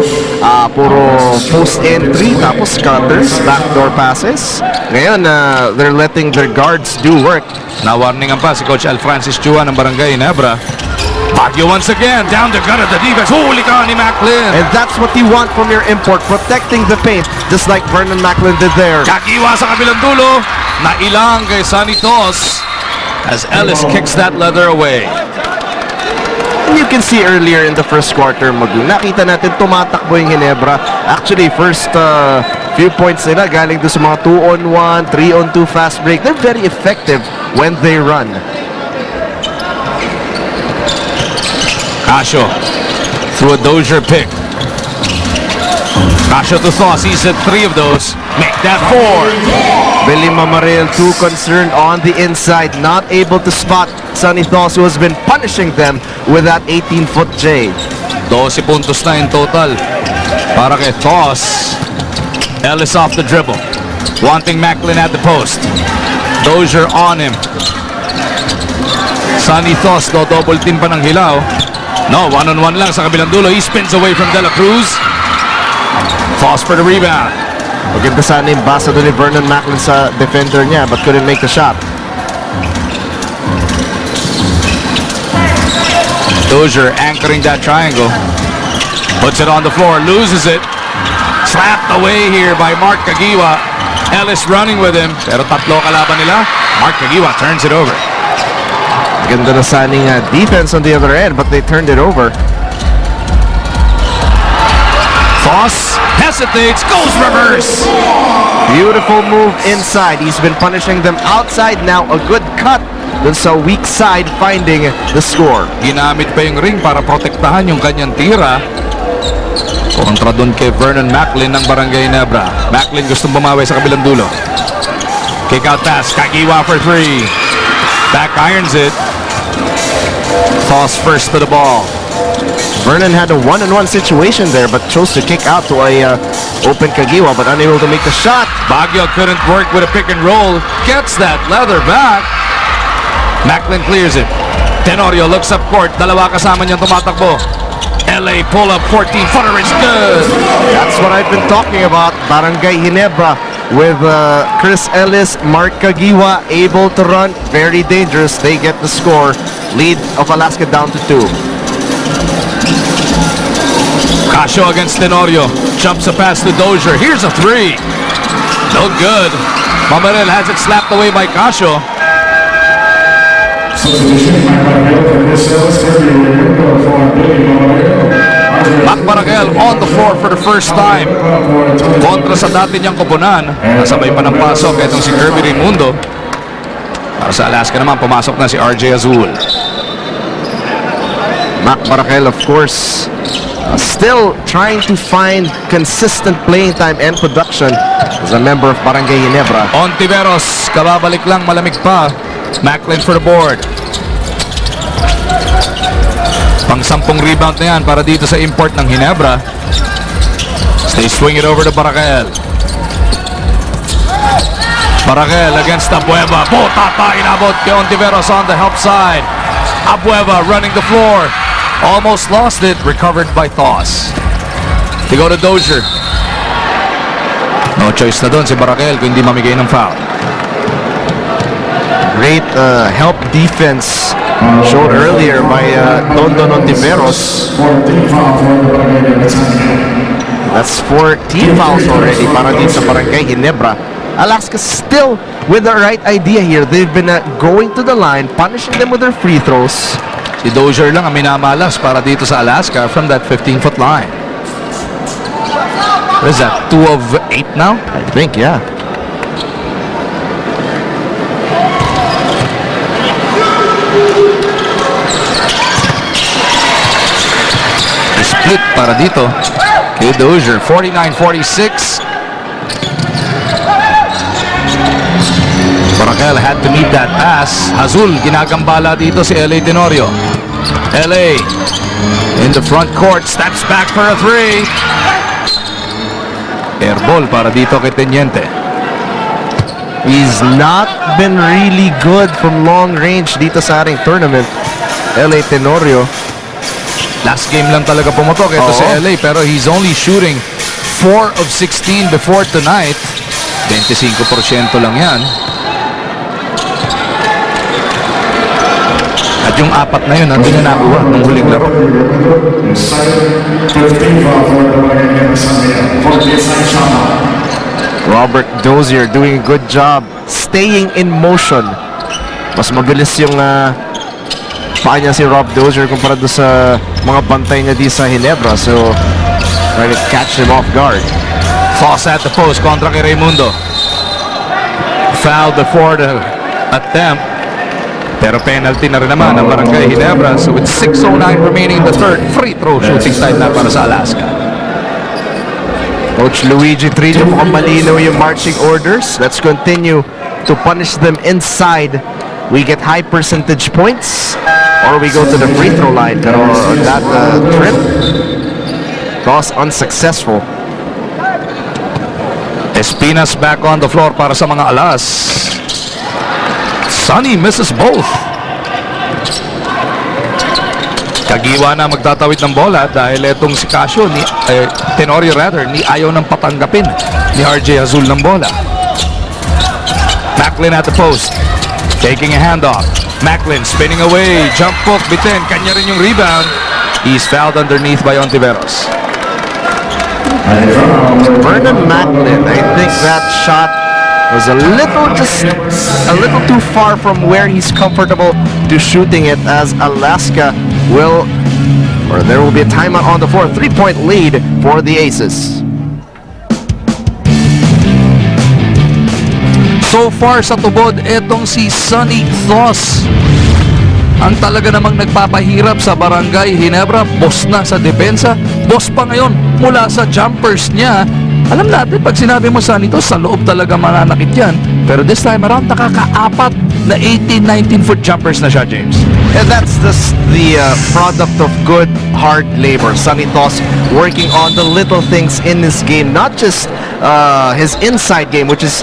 puro post entry, tapos cutters, backdoor passes. Ngayon, they're letting their guards do work. Nawarningan pa si Coach Al Francis Chua ng Barangay Ginebra. Baguio once again, down the gut of the defense. Huli ka ni Macklin. And that's what you want from your import, protecting the paint, just like Vernon Macklin did there. Kagiwa sa kabilang dulo. Nailang kay Sonny Thurs as Ellis kicks that leather away. And you can see earlier in the first quarter, nakita natin tumatakbo yung Ginebra. Actually, first few points nila galing doon sa mga 2-on-1, 3-on-2 fast break. They're very effective when they run. Casio through a Dozier pick. Casio to Thurs. He's at 3 of those. Make that 4. Billy Mamarel too concerned on the inside, not able to spot Sonny Thurs, who has been punishing them with that 18-foot J. 12 puntos na in total para kay Thurs. Ellis off the dribble, wanting Macklin at the post. Dozier on him. Sonny Thurs, double team pa ng Hilaw. No, one-on-one lang sa kabilang dulo. He spins away from De La Cruz. Thurs for the rebound. Maganda sana yung basa doon ni Vernon Macklin sa defender niya, but couldn't make the shot. Dozier anchoring that triangle. Puts it on the floor, loses it. Slapped away here by Mark Kagiwa. Ellis running with him. Pero tatlo kalaban nila. Mark Kagiwa turns it over. Ganda na saning defense on the other end, but they turned it over. Thurs hesitates, goes reverse. Beautiful move inside. He's been punishing them outside now. A good cut dun sa weak side, finding the score. Ginamit pa yung ring para protektahan yung kanyang tira. Kontra dun kay Vernon Macklin ng Barangay Ginebra. Macklin gustong bumawi sa kabilang dulo. Kick out pass, Kagiwa for 3. Back irons it. Thurs first to the ball. Vernon had a one-on-one situation there, but chose to kick out to a open Kagiwa, but unable to make the shot. Baguio couldn't work with a pick and roll. Gets that leather back. Macklin clears it. Tenorio looks up court. Dalawa kasama niyang tumatakbo. LA pull up 14-footer is good. That's what I've been talking about. Barangay Ginebra with Chris Ellis, Mark Kagiwa able to run. Very dangerous. They get the score. Lead of Alaska down to 2. Casio against Tenorio. Jumps a pass to Dozier. Here's a 3. No good. Mamarel has it slapped away by Casio. Macbaragel on the floor for the first time. Kontra sa dati niyang koponan. Nasabay pa ng pasok itong si Kirby Raimundo. Para sa Alaska naman, pumasok na si RJ Azul. Macbaragel, of course, still trying to find consistent playing time and production as a member of Barangay Ginebra. Ontiveros, kababalik lang, malamig pa. Macklin for the board. Pang-10 rebound na yan para dito sa import ng Ginebra. They swing it over to Barangel. Barangel against Abueva. Botata inabot kay Ontiveros on the help side. Abueva running the floor. Almost lost it. Recovered by Thurs. They go to Dozier. No choice na doon si Barangel kung hindi mamigay ng foul. Great help defense showed earlier by Dondon Ontiveros. That's 4 team fouls already para din sa Barangay Ginebra. Alaska still with the right idea here. They've been going to the line, punishing them with their free throws. Si Dozier lang ang minamalas para dito sa Alaska from that 15-foot line. What is that? 2 of 8 now? I think, yeah. Split para dito kay Dozier. 49-46. Barangel had to meet that pass. Azul ginagambala dito si LA Tenorio. LA in the front court, steps back for a 3. Airball para dito kay Teniente. He's not been really good from long range dito sa ating tournament, LA Tenorio. Last game lang talaga pumutok ito si LA, pero he's only shooting 4 of 16 before tonight. 25% lang yan. At yung 4 na yun, nandun na nakuha ng huling laro. Robert Dozier doing a good job staying in motion. Mas mabilis yung paa niya si Rob Dozier kumpara doon sa mga bantay niya di sa Ginebra. So, trying to catch him off guard. Toss at the post kontra kay Raimundo. Foul before the attempt. Pero penalty na rin naman ang Barangay Ginebra. So with 6:09 remaining in the third, free throw shooting time na para sa Alaska. Coach Luigi Trillo, mukhang malinaw yung marching orders. Let's continue to punish them inside. We get high percentage points or we go to the free throw line. Pero that trip was unsuccessful. Espinas back on the floor para sa mga Alas. Sonny misses both. Kagiwa na magtatawid ng bola dahil itong si Casio, Tenorio rather, ni ayaw ng patanggapin ni RJ Azul ng bola. Macklin at the post. Taking a handoff. Macklin spinning away. Jump hook, bitin. Kanya rin yung rebound. He's fouled underneath by Ontiveros. Vernon Macklin, I think that shot was a little too far from where he's comfortable to shooting it, as Alaska there will be a timeout on the floor. 3-point lead for the Aces. So far sa tubod, etong si Sonny Thurs ang talaga namang nagpapahirap sa Barangay Ginebra. Boss na sa depensa, boss pa ngayon mula sa jumpers niya. Alam natin, pag sinabi mo Sonny Thurs, sa loob talaga mananakit yan. Pero this time around, nakakaapat na 18-19 foot jumpers na siya, James. And that's the product of good, hard labor. Sonny Thurs working on the little things in his game, not just his inside game, which is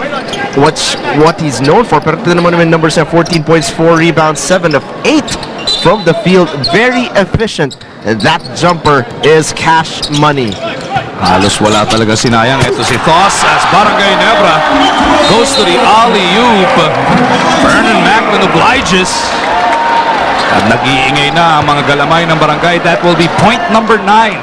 what he's known for. Pero ito naman yung numbers niya, 14 points, 4 rebounds, 7 of 8 from the field. Very efficient. And that jumper is cash money. Halos wala talaga sinayang. Ito si Thurs as Barangay Ginebra goes to the alley-oop. Vernon Macklin obliges. At nag-iingay na ang mga galamay ng barangay. That will be point number 9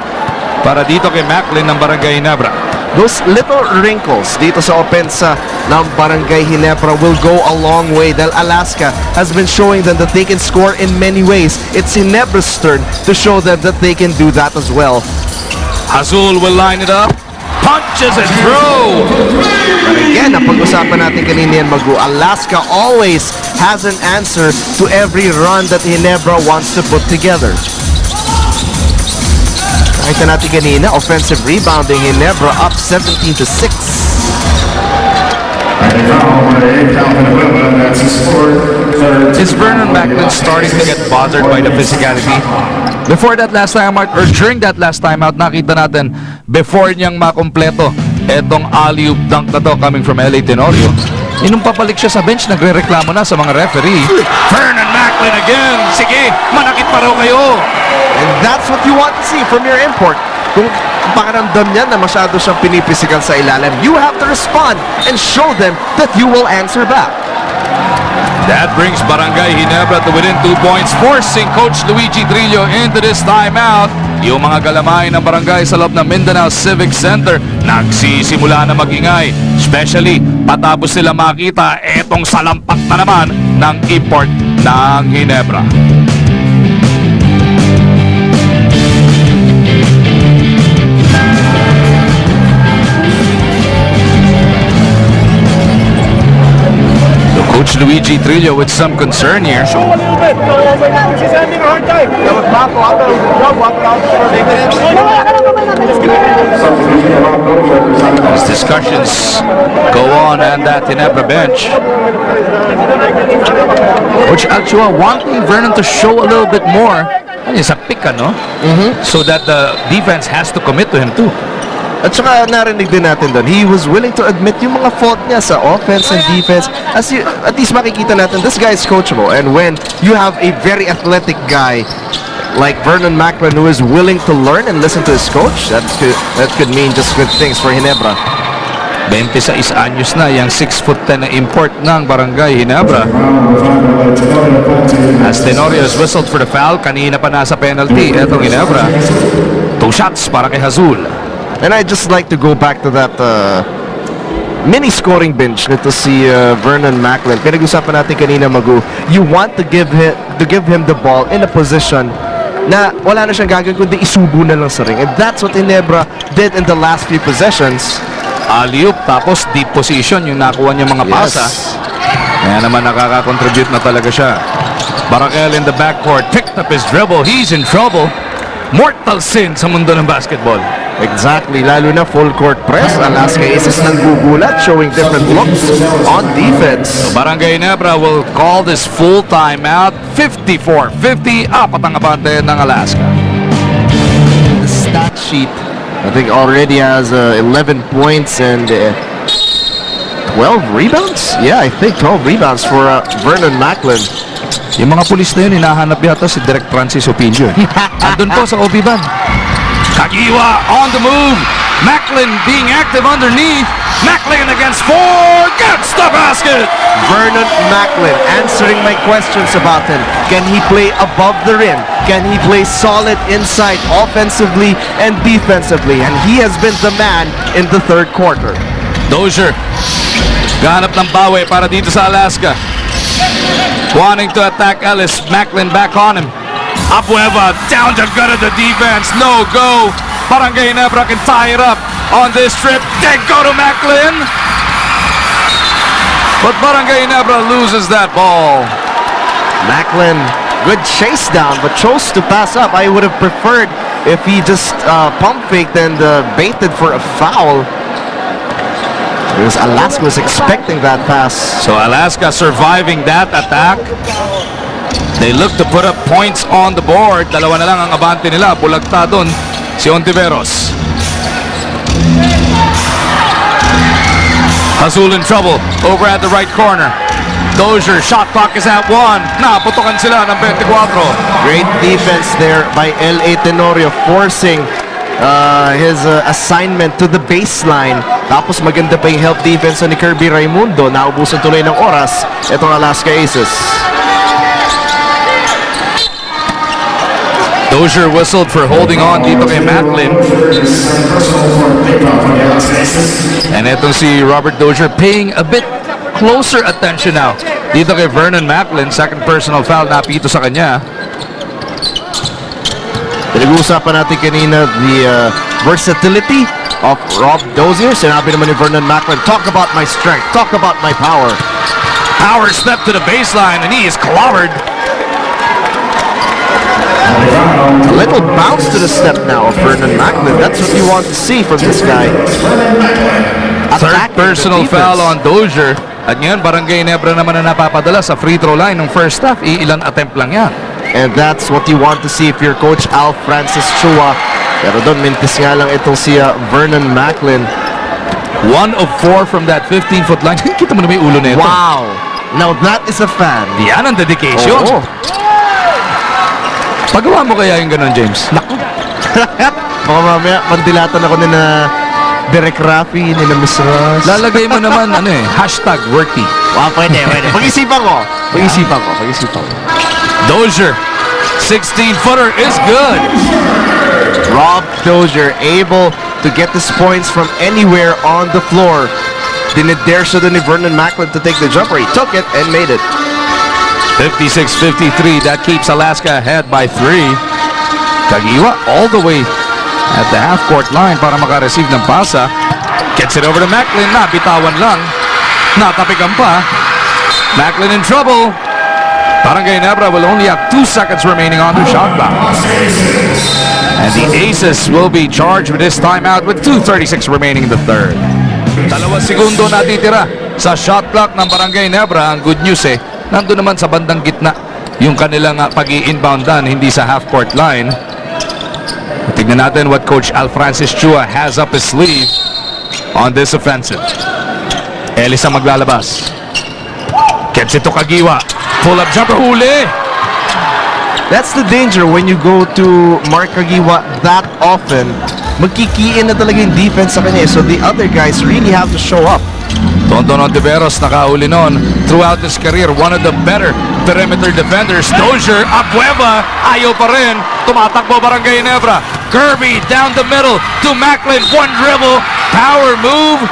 para dito kay Macklin ng Barangay Ginebra. Those little wrinkles dito sa opensa ng Barangay Ginebra will go a long way, dahil Alaska has been showing them that they can score in many ways. It's Ginebra's turn to show them that they can do that as well. Azul will line it up. Punches and throw. But again, napag-usapan natin kanina yan, Magu. Alaska always has an answer to every run that Ginebra wants to put together. Nakita natin kanina, offensive rebounding, Ginebra up 17-6. Is Vernon Macklin starting to get bothered by the physicality? Before that last time out, or during that last time out, nakita natin before niyang makompleto etong alley-oop dunk na to coming from LA Tenorio. Nung papalik siya sa bench, nagre-reklamo na sa mga referee. Vernon Macklin again! Sige, manakit pa raw kayo! And that's what you want to see from your import. Kung pakiramdam niya na masyado siyang pinipisikal sa ilalim, you have to respond and show them that you will answer back. That brings Barangay Ginebra to within 2 points, forcing Coach Luigi Trillo into this timeout. Yung mga galamay ng barangay sa loob ng Mindanao Civic Center nagsisimula na magingay, especially patapos sila makita etong salampak na naman ng import ng Ginebra. Coach Luigi Trillo with some concern here. Show a little bit. She's having a hard time. As discussions go on at Ginebra bench. Coach Alchua wanting Vernon to show a little bit more. It's a pick, no? So that the defense has to commit to him too. At saka narinig din natin doon, he was willing to admit yung mga fault niya sa offense and defense. At least makikita natin, this guy is coachable. And when you have a very athletic guy like Vernon Macklin who is willing to learn and listen to his coach, that could mean just good things for Ginebra. 26 anyos na yung 6'10" na import ng Barangay Ginebra. As Tenorio is whistled for the foul, kanina pa nasa penalty etong Ginebra. 2 shots para kay Azul. And I just like to go back to that mini scoring bench nito si Vernon Macklin. Pinag-usapan natin kanina, Magu. You want to give him the ball in a position na wala na siyang gagawin kundi isubo na lang sa ring. And that's what Ginebra did in the last few possessions. Alley-oop, tapos deep position yung nakuha niya mga pasa. Kaya naman nakaka-contribute na talaga siya. Barakel in the backcourt, picked up his dribble. He's in trouble. Mortal sin sa mundo ng basketball. Exactly, lalo na full court press. Alaska Aces nang gugulat, showing different looks on defense. So Barangay Ginebra will call this full timeout. 54-50, apat ang abante ng Alaska. The stat sheet, I think, already has 11 points and 12 rebounds? Yeah, I think 12 rebounds for Vernon Macklin. Yung mga pulis na yun, hinahanap yata si Direk Francis Opinio. Andun po sa OB ban. Kagiwa on the move. Macklin being active underneath. Macklin against four. Gets the basket. Vernon Macklin answering my questions about him. Can he play above the rim? Can he play solid inside offensively and defensively? And he has been the man in the third quarter. Dozier. Gahanap ng bawi para dito sa Alaska. Wanting to attack Ellis. Macklin back on him. Abueva down to gut of the defense. No go. Barangay Ginebra can tie it up on this trip. They go to Macklin. But Barangay Ginebra loses that ball. Macklin, good chase down, but chose to pass up. I would have preferred if he just pump faked and baited for a foul. Because Alaska was expecting that pass. So Alaska surviving that attack. They look to put up points on the board. Dalawa na lang ang abante nila. Bulagta doon si Ontiveros. Azul in trouble over at the right corner. Dozier, shot clock is at 1. Naputokan sila ng 24. Great defense there by L.A. Tenorio, forcing his assignment to the baseline. Tapos maganda pa yung help defense ni Kirby Raimundo. Naubusan tuloy ng oras itong Alaska Aces. Dozier whistled for holding on dito kay Macklin. And itong si Robert Dozier paying a bit closer attention now dito kay Vernon Macklin. Second personal foul na pito sa kanya. Pinag-uusapan natin kanina the versatility of Rob Dozier. Sinabi naman ni Vernon Macklin, talk about my strength, talk about my power. Power step to the baseline and he is clobbered. A little bounce to the step now of Vernon Macklin. That's what you want to see from this guy. Third personal foul on Dozier. At ngayon, Barangay Ginebra naman na napapadala sa free throw line ng first half. Iilan attempt lang yan. And that's what you want to see if you're Coach Al Francis Chua. Pero doon, mintis nga lang itong si Vernon Macklin. 1 of 4 from that 15-foot line. Kita mo na may ulo na ito. Wow! Now that is a fan. Yan ang dedication. Oo. Pagawa mo kaya yung ganun, James? Naku. Baka mamaya, mandilatan ako ni na Derek Rafi, ni na Miss Ross. Lalagay mo naman, hashtag worthy. Wow, pwede. Pag-isipan ko. Pag-isipan ko. Dozier, 16-footer is good. Rob Dozier able to get his points from anywhere on the floor. Dinidare siya doon ni Vernon Macklin to take the jumper. He took it and made it. 56-53. That keeps Alaska ahead by 3. Kagiwa all the way at the half-court line para makareceive ng pasa. Gets it over to Macklin. Nabitawan lang. Natapikan pa. Macklin in trouble. Barangay Ginebra will only have 2 seconds remaining on the shot clock. And the Aces will be charged with this timeout with 2:36 remaining in the third. 2 segundo natitira sa shot clock ng Barangay Ginebra. Ang good news nandun naman sa bandang gitna yung kanilang pag-i-inboundan, hindi sa half-court line. Tignan natin what Coach Al Francis Chua has up his sleeve on this offensive. Ellis ang maglalabas. Gets it to Kagiwa. Pull-up jumper, huli! That's the danger when you go to Mark Kagiwa that often. Magkikiin na talaga yung defense sa kanya. So the other guys really have to show up. Tonton Ontiveros nakahuli noon throughout his career. One of the better perimeter defenders. Dozier, Abueva, ayaw pa rin. Tumatakbo Barangay Ginebra. Kirby down the middle to Macklin. One dribble, power move.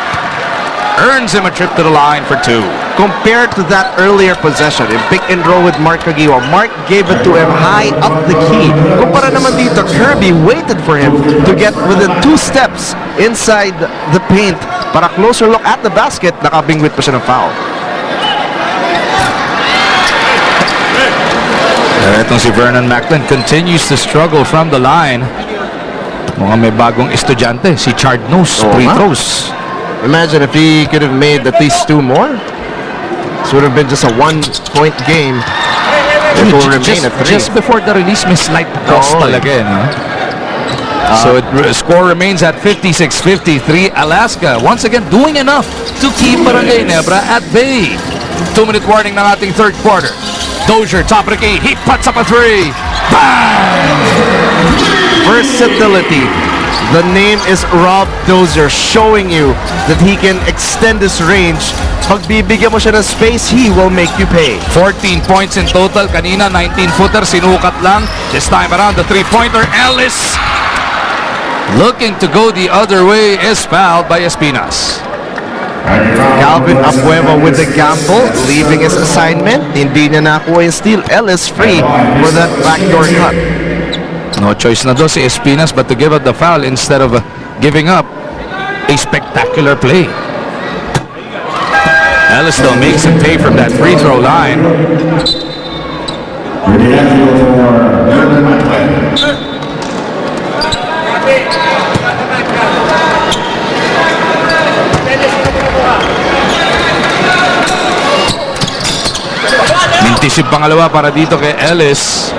earns him a trip to the line for 2. Compared to that earlier possession, in pick and roll with Mark Caguioa, Mark gave it to him high up the key. Kumpara naman dito, Kirby waited for him to get within 2 steps inside the paint para closer look at the basket. Nakabingwit pa siya ng foul. Itong si Vernon Macklin continues to struggle from the line. Mukhang may bagong estudyante, si Chardnos, free throws. Imagine if he could have made at least 2 more. This would have been just a 1-point game. It will remain at 3. Just before the release, may slight cross talaga. No? So score remains at 56-53. Alaska once again doing enough to keep Barangay Ginebra at bay. 2-minute warning ng ating third quarter. Dozier, top of the key. He puts up a 3. Bang! Versatility. The name is Rob Dozier, showing you that he can extend his range. Pag bibigyan mo siya ng space, he will make you pay. 14 points in total. Kanina, 19-footer. Sinukat lang. This time around, the three-pointer. Ellis, looking to go the other way, is fouled by Espinas. Calvin Abueva with the gamble, leaving his assignment. Hindi niya nakuha yung steal. Ellis free for that backdoor cut. No choice na do si Espinas but to give up the foul instead of giving up a spectacular play. Ellis though makes him pay from that free throw line. Mintis yung pangalawa para dito kay Ellis.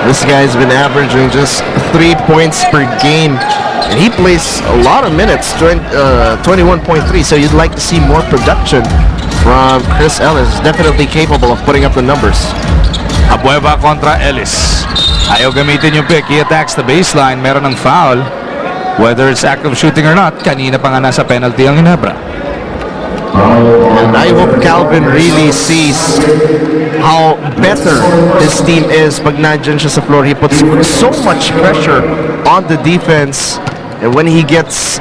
This guy's been averaging just 3 points per game, and he plays a lot of minutes, 21.3, so you'd like to see more production from Chris Ellis. Definitely capable of putting up the numbers. Abueva kontra Ellis. Ayaw gamitin yung pick. He attacks the baseline. Meron ng foul. Whether it's active shooting or not, kanina pa nga nasa penalty ang Ginebra. And I hope Calvin really sees how better his team is pag nandyan siya sa floor. He puts so much pressure on the defense, and when he gets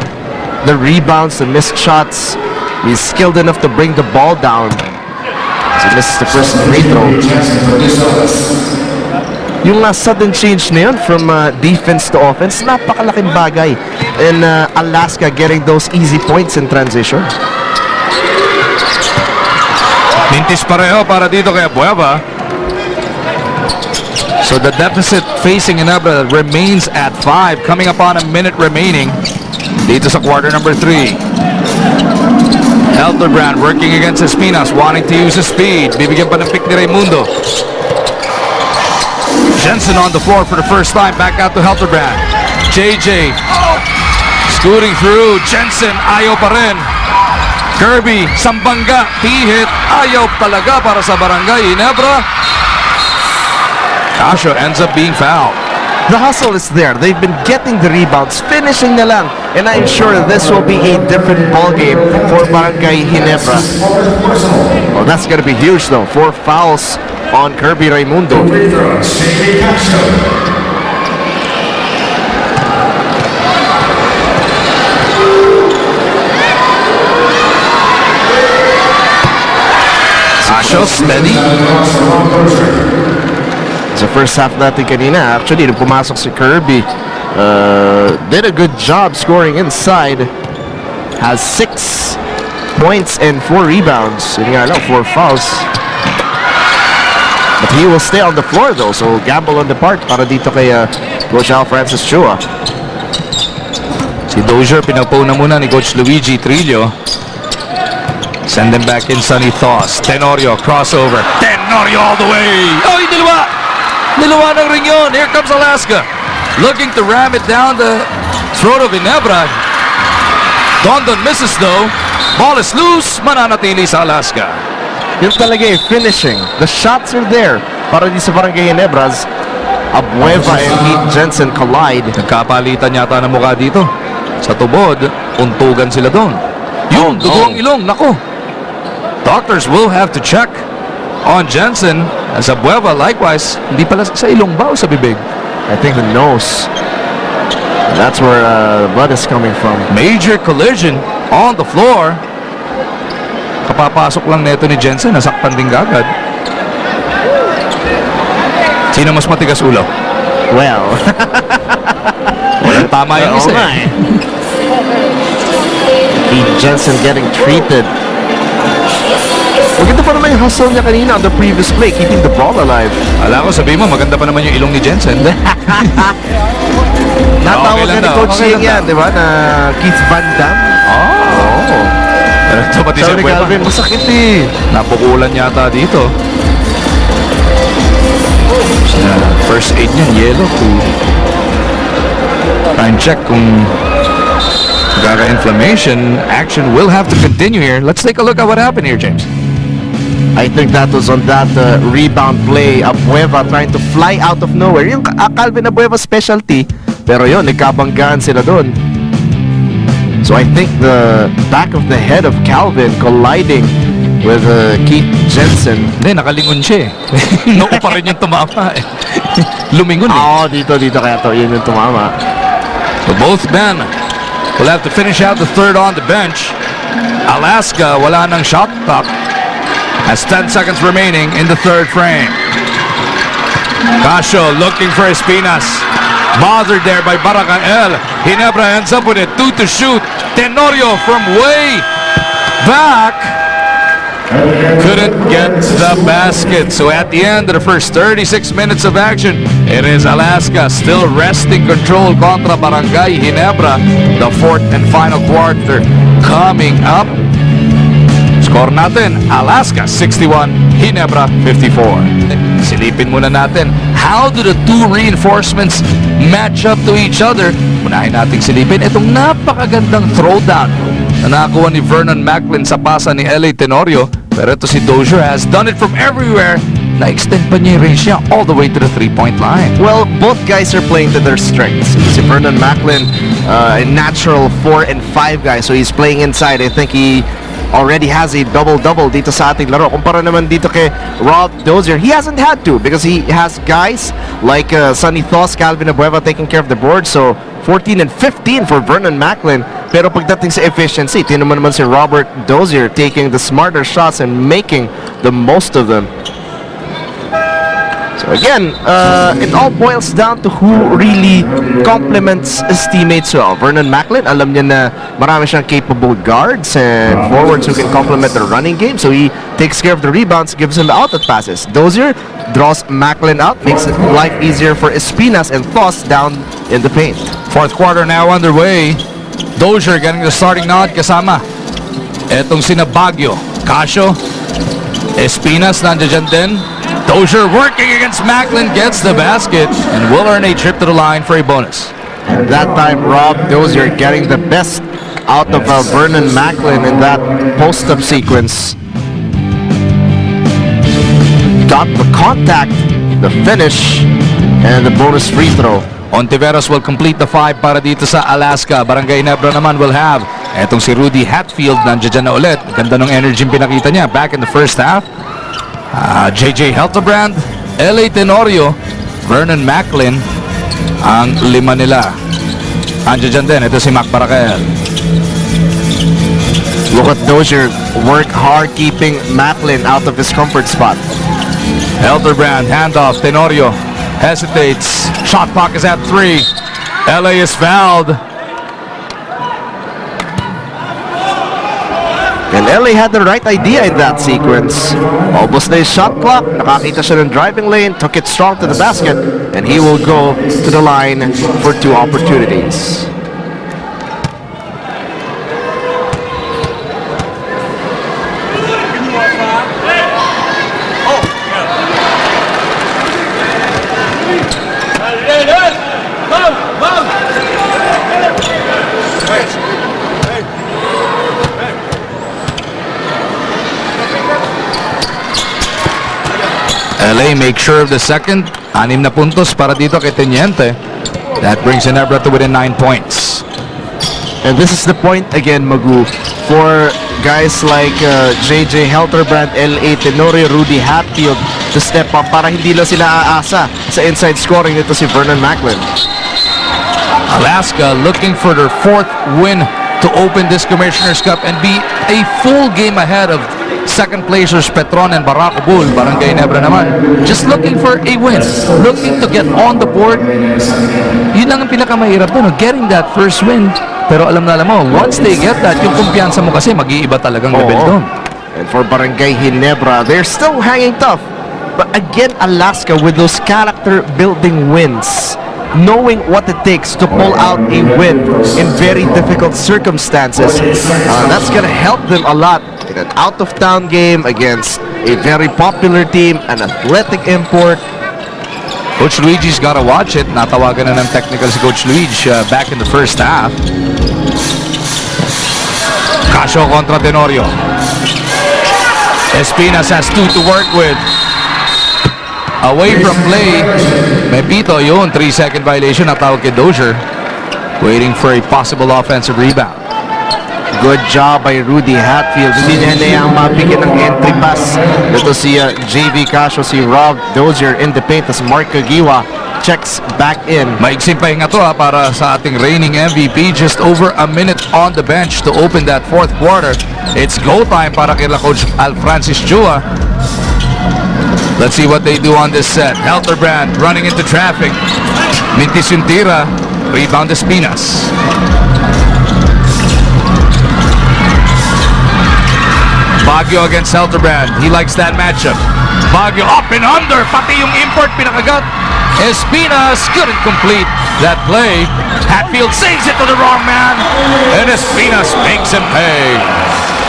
the rebounds, the missed shots, he's skilled enough to bring the ball down. So he misses the first free throw. Yung sudden change na yun from defense to offense, napakalaking bagay in Alaska getting those easy points in transition. Mintis pareho para dito kay Abueva. So the deficit facing Ginebra remains at 5, coming upon a minute remaining dito sa quarter number 3. Helterbrand working against Espinas, wanting to use his speed. Bibigyan pa ng pick ni Raimundo. Jensen on the floor for the first time, back out to Helterbrand. JJ scooting through. Jensen, ayaw pa rin. Kirby, Sambanga, hit. Ayaw talaga para sa Barangay Ginebra. Casio ends up being fouled. The hustle is there. They've been getting the rebounds, finishing na lang. And I'm sure this will be a different ball game for Barangay Ginebra. Well, that's going to be huge though. 4 fouls on Kirby Raimundo. Casio steady. Sa first half natin kanina, actually, nung pumasok si Kirby, did a good job scoring inside. Has 6 points and 4 rebounds. Yun nga lang, 4 fouls. But he will stay on the floor though, so gamble on the part para dito kay Coach Al Francis Chua. Si Dozier pinapuna muna ni Coach Luigi Trillo. Send him back in Sonny Thurs. Tenorio crossover. Tenorio all the way. Oh, niluwa! Niluwa ng ring yun. Here comes Alaska. Looking to ram it down the throat of Ginebra. Dondon misses though. Ball is loose. Mananatili sa Alaska. Yun talaga eh, finishing. The shots are there para di sa Barangay Ginebras. Abueva and Heath Jensen collide. Nagkapalitan yata ng mukha dito. Sa tubod, untugan sila doon. Yung dugo ang ilong. Nako. Doctors will have to check on Jensen. As Abueva likewise, hindi pala sa ilong ba o sa bibig? I think the nose. That's where the blood is coming from. Major collision on the floor. Kapapasok lang neto ni Jensen, nasaktan din agad. Sino mas matigas ulo? Well, Walang tama yung isa. Jensen getting treated. Maganda pa naman yung hustle niya kanina on the previous play, keeping the ball alive. Ala ko, sabihin mo, maganda pa naman yung ilong ni Jensen. Natawag lang na ni daw, Coach okay Ying lang yan, di ba? Na Keith Van Dam. Oh. Pero ito pati si Sabi ni Bueva. Calvin, masakit eh. Napukulan yata dito. First aid niya, yellow to try and check kung inflammation. Action will have to continue here. Let's take a look at what happened here, James. I think that was on that rebound play. Abueva trying to fly out of nowhere. Yung Calvin Abueva specialty. Pero yun, nagkabanggaan sila doon. So I think the back of the head of Calvin colliding with Keith Jensen. Hindi, nakalingon siya eh. Noo pa rin yung tumama eh. Lumingon eh. Oo, dito kaya to. Yun yung tumama. So both men will have to finish out the third on the bench. Alaska, wala nang shot clock. Has 10 seconds remaining in the third frame. Casio looking for Espinas. Bothered there by Baracaan. Ginebra ends up with it. 2 to shoot. Tenorio from way back. Couldn't get the basket. So at the end of the first 36 minutes of action, it is Alaska still wresting control contra Barangay Ginebra. The fourth and final quarter coming up. Score natin, Alaska 61, Ginebra 54. Silipin muna natin, how do the two reinforcements match up to each other? Unahin nating silipin itong napakagandang throwdown na nakakuha ni Vernon Macklin sa pasa ni LA Tenorio. Pero ito si Dozier has done it from everywhere. Na-extend pa niya yung range niya all the way to the three-point line. Well, both guys are playing to their strengths. Si Vernon Macklin, a natural 4 and 5 guy, so he's playing inside. I think he already has a double-double dito sa ating laro. Kumpara naman dito kay Rob Dozier, he hasn't had to because he has guys like Sonny Thurs, Calvin Abueva taking care of the board. So 14 and 15 for Vernon Macklin. Pero pagdating sa efficiency, tingnan mo naman si Robert Dozier taking the smarter shots and making the most of them. So again, it all boils down to who really complements his teammates well. Vernon Macklin, alam niya na marami siyang capable guards and forwards who can complement the running game. So he takes care of the rebounds, gives him the outlet passes. Dozier draws Macklin out, makes it life easier for Espinas and Thurs down in the paint. Fourth quarter now underway. Dozier getting the starting nod kasama etong sina Baguio. Casio, Espinas nandiyan din. Dozier working against Macklin, gets the basket and will earn a trip to the line for a bonus. And that time, Rob Dozier getting the best out of Vernon Macklin in that post-up sequence. Got the contact, the finish, and the bonus free throw. Ontiveros will complete the 5 para dito sa Alaska. Barangay Ginebra naman will have etong si Rudy Hatfield, nandiyan na ulit. Ganda ng energy pinakita niya back in the first half. JJ Heltebrand, LA Tenorio, Vernon Macklin ang lima nila. Andiyan din, ito si Mac Barakel. Look at Dozier work hard keeping Macklin out of his comfort spot. Heltebrand, handoff, Tenorio hesitates. Shot clock is at 3. LA is fouled. And LA had the right idea in that sequence. Almost na his shot clock. Nakakita siya ng driving lane, took it strong to the basket, and he will go to the line for 2 opportunities. LA make sure of the second. 6 na puntos para dito kay Teniente. That brings Ginebra to within 9 points. And this is the point again, Magu, for guys like JJ Helterbrand, L.A. Tenorio, Rudy Hatfield to step up para hindi lang sila aasa sa inside scoring nito si Vernon Macklin. Alaska looking for their 4th win to open this Commissioner's Cup and be a full game ahead of second placers Petron and Baracobul. Barangay Ginebra naman just looking for a win, looking to get on the board. Yun lang ang pinakamahirap doon, getting that first win. Pero alam mo, once they get that, yung kumpiyansa mo kasi mag-iiba talagang level doon. And for Barangay Ginebra, they're still hanging tough. But again, Alaska with those character-building wins, knowing what it takes to pull out a win in very difficult circumstances, that's going to help them a lot in an out-of-town game against a very popular team, an athletic import. Coach Luigi's got to watch it. Natawagan na ng technical si Coach Luigi back in the first half. Casio kontra Tenorio. Espinas has 2 to work with. Away from play. Mepito yun, 3-second violation na tawag kay Dozier. Waiting for a possible offensive rebound. Good job by Rudy Hatfield. Hindi niya niyang mabigyan ng entry pass. Ito si JV Casio, si Rob Dozier in the paint as Mark Kagiwa checks back in. Maiksing pahinga to para sa ating reigning MVP. Just over a minute on the bench to open that fourth quarter. It's go time para kay Coach Al Francis Chua. Let's see what they do on this set. Helterbrand running into traffic. Mintis yung tira. Rebound Espinas. Baguio against Helterbrand. He likes that matchup. Baguio up and under. Pati yung import pinakagat. Espinas couldn't complete that play. Hatfield saves it to the wrong man. And Espinas makes him pay.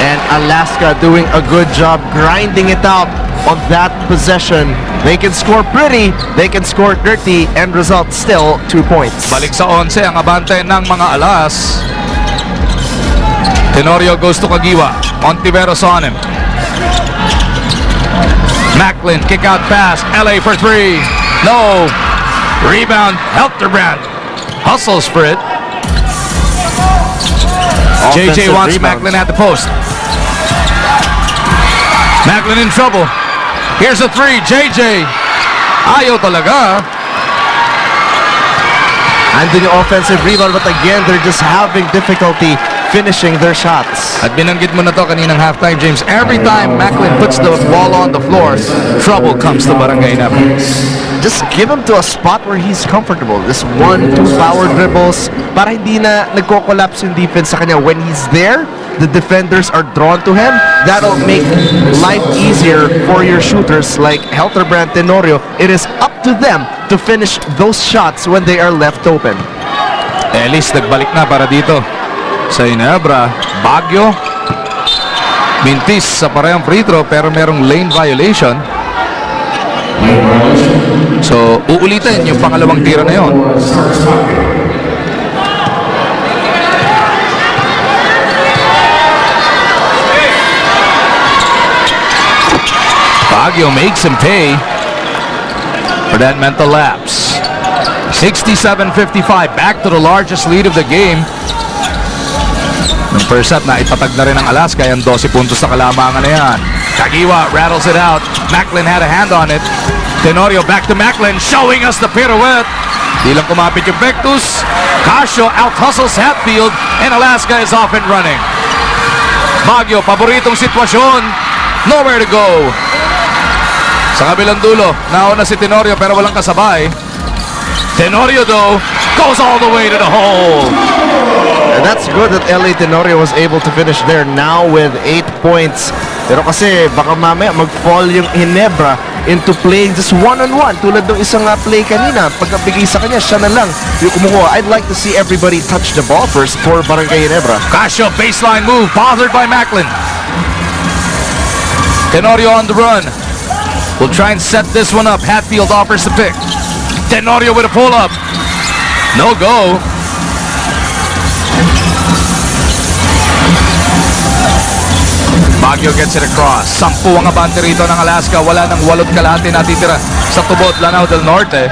And Alaska doing a good job grinding it out on that possession. They can score pretty, they can score dirty, end result still 2 points. Balik sa 11 ang abante ng mga alas. Tenorio goes to Kagiwa. Ontiveros on him. Macklin, kick out pass. LA for 3. No. Rebound. Helterbrand hustles for it. JJ wants rebounds. Macklin at the post. Macklin in trouble. Here's a 3. JJ. Ayaw talaga. Andun yung offensive rebound, but again, they're just having difficulty finishing their shots. At binanggit mo na to kaninang halftime, James. Every time Macklin puts the ball on the floor, trouble comes to Barangay Ginebra. Just give him to a spot where he's comfortable. Just 1-2 power dribbles para hindi na nagko-collapse yung defense sa kanya. When he's there, the defenders are drawn to him. That'll make life easier for your shooters like Helterbrand, Tenorio. It is up to them to finish those shots when they are left open. Ellis nagbalik na para dito sa Ginebra. Baguio mintis sa parehong free throw pero merong lane violation. So uulitin yung pangalawang tira na yon. Baguio makes him pay for that mental lapse. 67-55, back to the largest lead of the game. Yung first set na itatag na rin ng Alaska, yung 12 puntos sa kalamangan na yan. Kagiwa rattles it out. Macklin had a hand on it. Tenorio back to Macklin, showing us the pirouette. Di lang kumapit yung Pectus. Casio out-hustles Hatfield, and Alaska is off and running. Baguio, paboritong sitwasyon. Nowhere to go. Sa kabilang dulo, nauna si Tenorio pero walang kasabay. Tenorio though, goes all the way to the hole. And that's good that LA Tenorio was able to finish there now with 8 points. Pero kasi baka mamaya mag-fall yung Ginebra into playing just one-on-one tulad ng isang play kanina. Pagkabigay sa kanya, siya na lang yung kumukuha. I'd like to see everybody touch the ball first for Barangay Ginebra. Casio baseline move, bothered by Macklin. Tenorio on the run. We'll try and set this one up. Hatfield offers the pick. Tenorio with a pull-up. No go. Baguio gets it across. 10 ang abante rito ng Alaska. Wala nang 8 kalahati natitira sa tubod Lanao del Norte.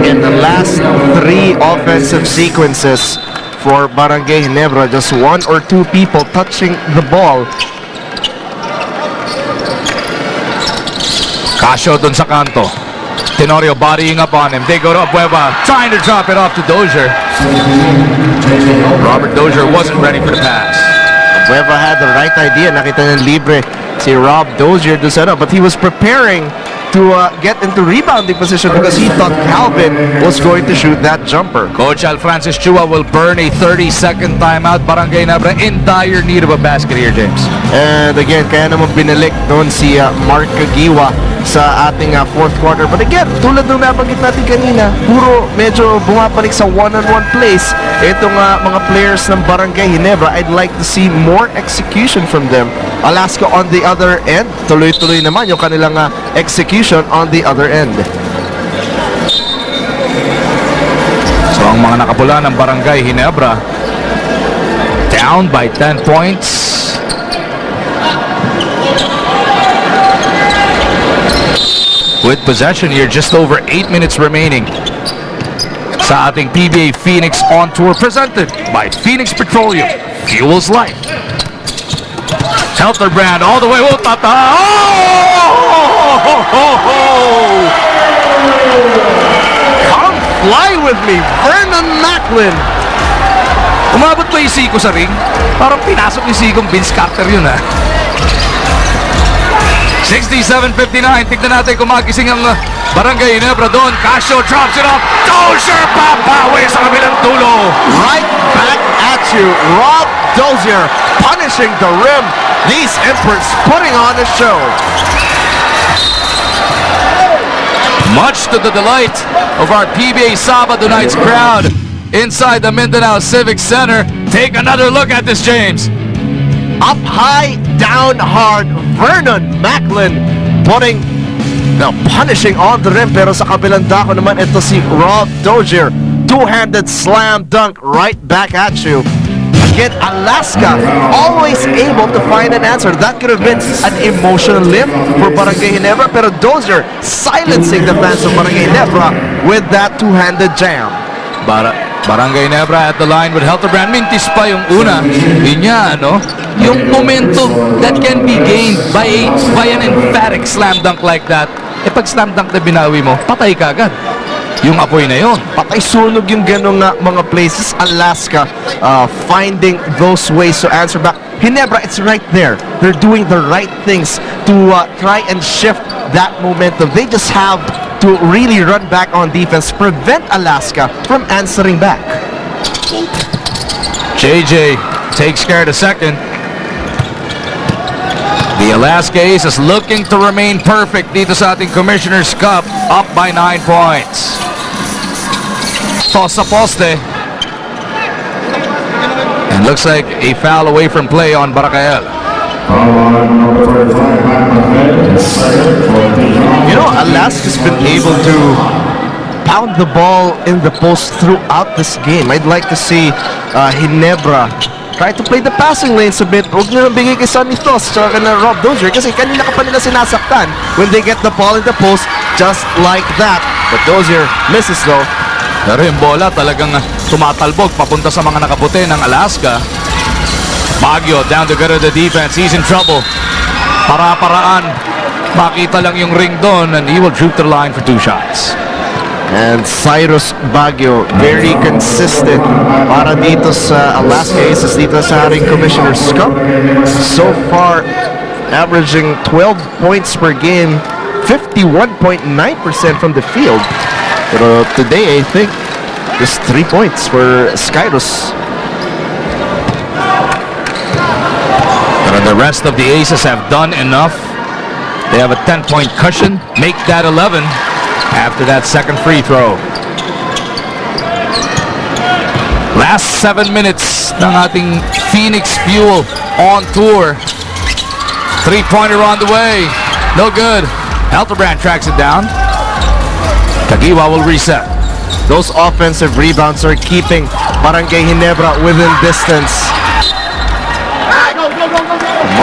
In the last 3 offensive sequences for Barangay Ginebra, just 1 or 2 people touching the ball. Casio dun sa kanto. Tenorio bodying up on him. They go to Abueva, trying to drop it off to Dozier. Robert Dozier wasn't ready for the pass. Abueva had the right idea. Nakita ng libre si Rob Dozier do sana, but he was preparing to get into rebounding position because he thought Calvin was going to shoot that jumper. Coach Alfrancis Chua will burn a 30-second timeout. Barangay Ginebra in dire need of a basket here, James. And again, kaya naman binalik noon si Mark Kagiwa sa ating fourth quarter. But again, tulad ng nabanggit natin kanina, puro medyo bumabalik sa one-on-one plays itong mga players ng Barangay Ginebra. I'd like to see more execution from them. Alaska on the other end, tuloy-tuloy naman yung kanilang execution on the other end. So ang mga nakapula ng Barangay Ginebra down by 10 points. With possession here, just over 8 minutes remaining sa ating PBA Phoenix on Tour, presented by Phoenix Petroleum. Fuels life. Helter Brand all the way. Oh, tata! Oh! Come fly with me, Vernon Macklin. Umabot pa yung Siko sa ring. Parang pinasok yung Sikong Vince Carter yun, ha? 67-59. Tignan natin kung magising ang Barangay Ginebra doon. Casio drops it off. Dozier papawi sa kabilang dulo. Right back at you, Rob Dozier punishing the rim. These Emperors putting on a show. Much to the delight of our PBA Sabado Nights crowd inside the Mindanao Civic Center. Take another look at this, James. Up high, down hard, Vernon Macklin punishing on the rim, pero sa kabilang dako naman ito si Rob Dozier. Two-handed slam dunk right back at you. Again, Alaska always able to find an answer. That could have been an emotional lift for Barangay Ginebra, pero Dozier silencing the fans of Barangay Ginebra with that two-handed jam. Barangay Ginebra at the line with Helterbrand. Mintis pa yung una. Yun niya, ano? Yung momentum that can be gained by an emphatic slam dunk like that. Eh pag slam dunk na binawi mo, patay ka agad. Yung apoy na yon. Patay sunog yung ganong mga places. Alaska finding those ways to answer back. Ginebra, it's right there. They're doing the right things to try and shift that momentum. They just have to really run back on defense, prevent Alaska from answering back. JJ takes care of the second. The Alaska Aces looking to remain perfect dito sa ating Commissioner's Cup, up by 9 points. Toss sa poste. And looks like a foul away from play on Baracael. You know, Alaska's been able to pound the ball in the post throughout this game. I'd like to see Ginebra try to play the passing lanes a bit. Huwag nyo nang bigay kay Sonny Thurs tsaka na Rob Dozier kasi kanina ka pa nila sinasaktan when they get the ball in the post just like that. But Dozier misses though. Pero yung bola talagang tumatalbog papunta sa mga nakaputi ng Alaska. Baguio down to get the defense. He's in trouble. Para-paraan. Makita lang yung ring doon and he will shoot the line for 2 shots. And Cyrus Baguio, very consistent para dito sa Alaska Aces dito sa ating Commissioner's Cup. So far, averaging 12 points per game, 51.9% from the field. Pero today, I think, just 3 points for Cyrus. But the rest of the Aces have done enough. They have a 10-point cushion. Make that 11 after that second free throw. Last 7 minutes ng ating Phoenix Fuel on tour. 3-pointer on the way. No good. Helterbrand tracks it down. Kagiwa will reset. Those offensive rebounds are keeping Barangay Ginebra within distance.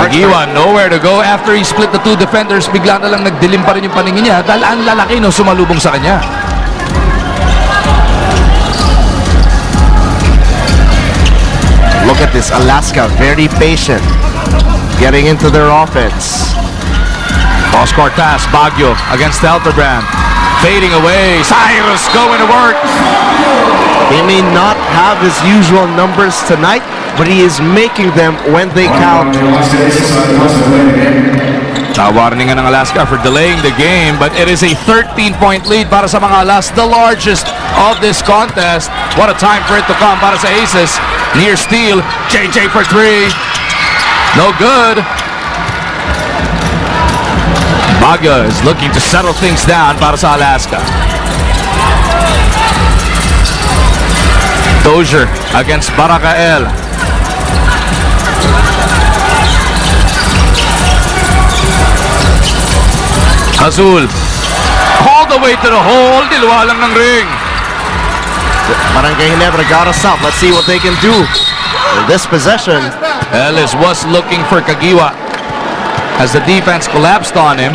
Kagiwa nowhere to go after he split the 2 defenders. Bigla na lang nagdilim pa rin yung paningin niya dahil ang lalaki no sumalubong sa kanya. Look at this, Alaska, very patient, getting into their offense. Cross-court pass, Baguio against Helterbrand. Fading away. Cyrus going to work. He may not have his usual numbers tonight, but he is making them when they count. Warning ng Alaska for delaying the game, but it is a 13-point lead para sa mga Alas, the largest of this contest. What a time for it to come para sa Aces. Near steal, JJ for three. No good. Baguio is looking to settle things down para sa Alaska. Dozier against Barakael. Azul all the way to the hole. Diluwa lang ng ring. Barangay Ginebra got us up. Let's see what they can do in this possession. Ellis was looking for Kagiwa as the defense collapsed on him.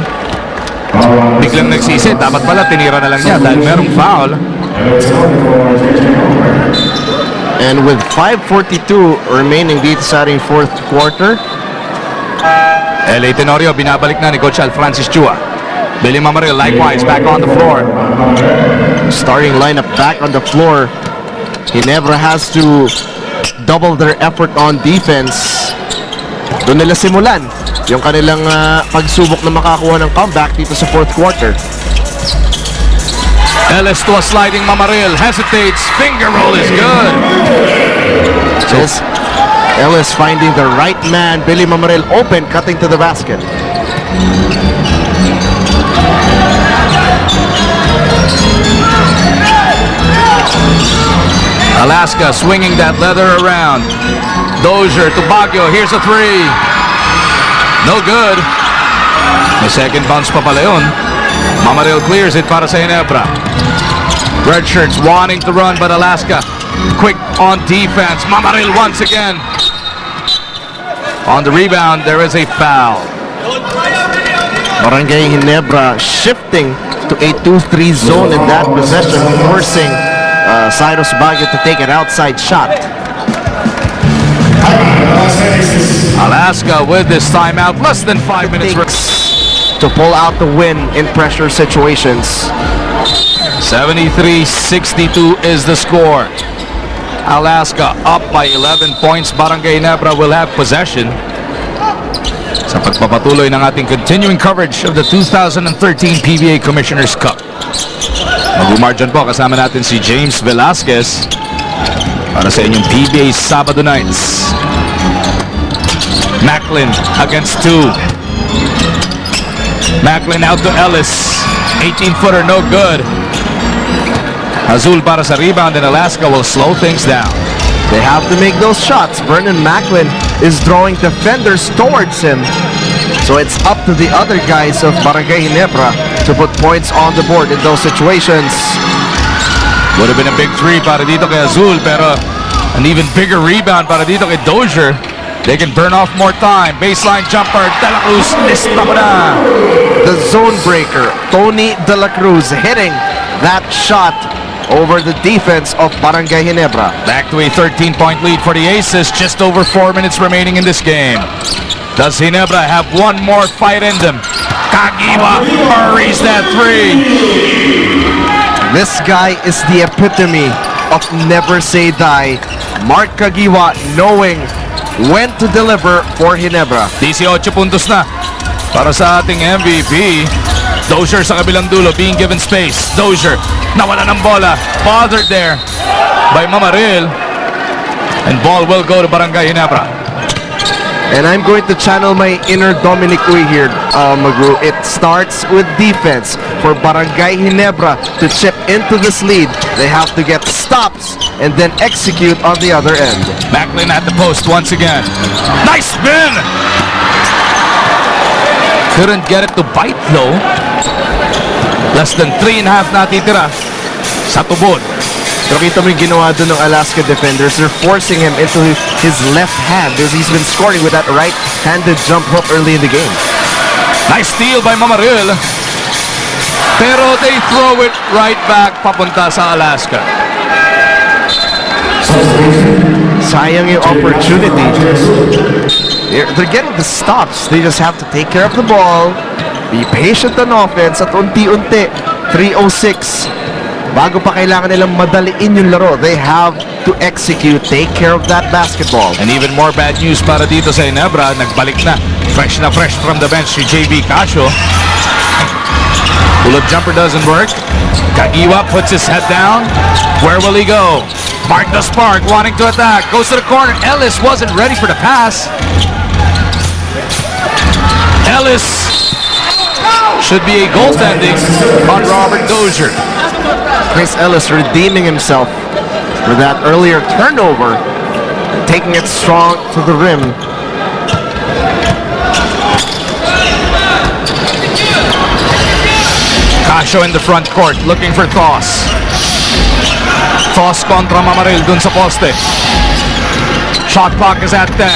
Biglang nagsisi. Dapat pala tinira na lang niya dahil merong foul. And with 5:42 remaining dito sa ating fourth quarter, LA Tenorio binabalik na ni Coach Al Francis Chua. Billy Mamaril likewise back on the floor. starting lineup back on the floor. Ginebra has to double their effort on defense. Doon nila simulan yung kanilang pagsubok na makakuha ng comeback dito sa fourth quarter. Ellis to a sliding Mamaril, hesitates, finger roll is good. Just Ellis finding the right man, Billy Mamaril open, cutting to the basket. Alaska swinging that leather around. Dozier to Baguio, here's a three. No good. May second bounce pa pala yun. Mamaril clears it para sa Ginebra. Red shirts wanting to run, but Alaska quick on defense. Mamaril once again. On the rebound, there is a foul. Barangay Ginebra shifting to a 2-3 zone in that possession, forcing Cyrus Baguio to take an outside shot. Alaska with this timeout, less than 5 minutes. To pull out the win in pressure situations. 73-62 is the score. Alaska up by 11 points. Barangay Ginebra will have possession. Sa pagpapatuloy ng ating continuing coverage of the 2013 PBA Commissioner's Cup. Mag-umar dyan po, kasama natin si James Velasquez para sa inyong PBA Sabado nights. Macklin against two. Macklin out to Ellis. 18-footer, no good. Azul para sa rebound, and Alaska will slow things down. They have to make those shots. Vernon Macklin is drawing defenders towards him. So it's up to the other guys of Barangay Ginebra to put points on the board in those situations. Would have been a big three para dito kay Azul, pero an even bigger rebound para dito kay Dozier. They can burn off more time. Baseline jumper, De La Cruz, lista mo na. The zone breaker, Tony De La Cruz, hitting that shot over the defense of Barangay Ginebra. Back to a 13-point lead for the Aces. Just over 4 minutes remaining in this game. Does Ginebra have one more fight in them? Kagiwa buries that three. This guy is the epitome of never say die. Mark Kagiwa knowing when to deliver for Ginebra. 18 puntos na para sa ating MVP. Dozier sa kabilang dulo being given space. Dozier nawala ng bola. Bothered there by Mamaril. And ball will go to Barangay Ginebra. And I'm going to channel my inner Dominic Uy here, Magru. It starts with defense for Barangay Ginebra to chip into this lead. They have to get stops and then execute on the other end. Macklin at the post once again. Nice spin! Couldn't get it to bite though. Less than 3.5 natitira sa tubod. Pero kita mo yung ginawa doon ng Alaska defenders. They're forcing him into his left hand because he's been scoring with that right-handed jump hook early in the game. Nice steal by Mamaril. Pero they throw it right back papunta sa Alaska. Sayang yung opportunity. They're getting the stops. They just have to take care of the ball Be patient on offense at unti-unti. 3:06. Bago pa kailangan nilang madaliin yung laro, they have to execute, take care of that basketball. And even more bad news para dito sa Ginebra. Nagbalik na fresh from the bench si JB Casio. Pull-up jumper doesn't work. Kagiwa puts his head down. Where will he go? Mark the spark, wanting to attack. Goes to the corner. Ellis wasn't ready for the pass. Ellis should be a goaltending on Robert Dozier. Chris Ellis redeeming himself for that earlier turnover, taking it strong to the rim. Casio in the front court, looking for Thurs. Thurs kontra Mamaril dun sa poste. Shot clock is at 10.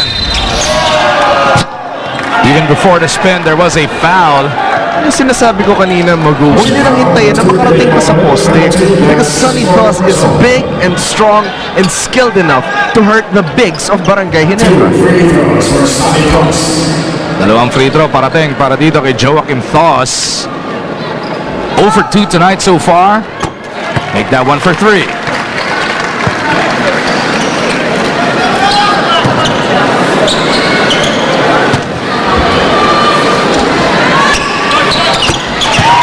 Even before the spin, there was a foul. Yung sinasabi ko kanina, Magu, huwag nilang hintayin na makarating pa sa poste because Sonny Thurs is big and strong and skilled enough to hurt the bigs of Barangay Ginebra. Dalawang free throw parating para dito kay Joachim Thurs. 0 for 2 tonight so far. Make that 1 for 3.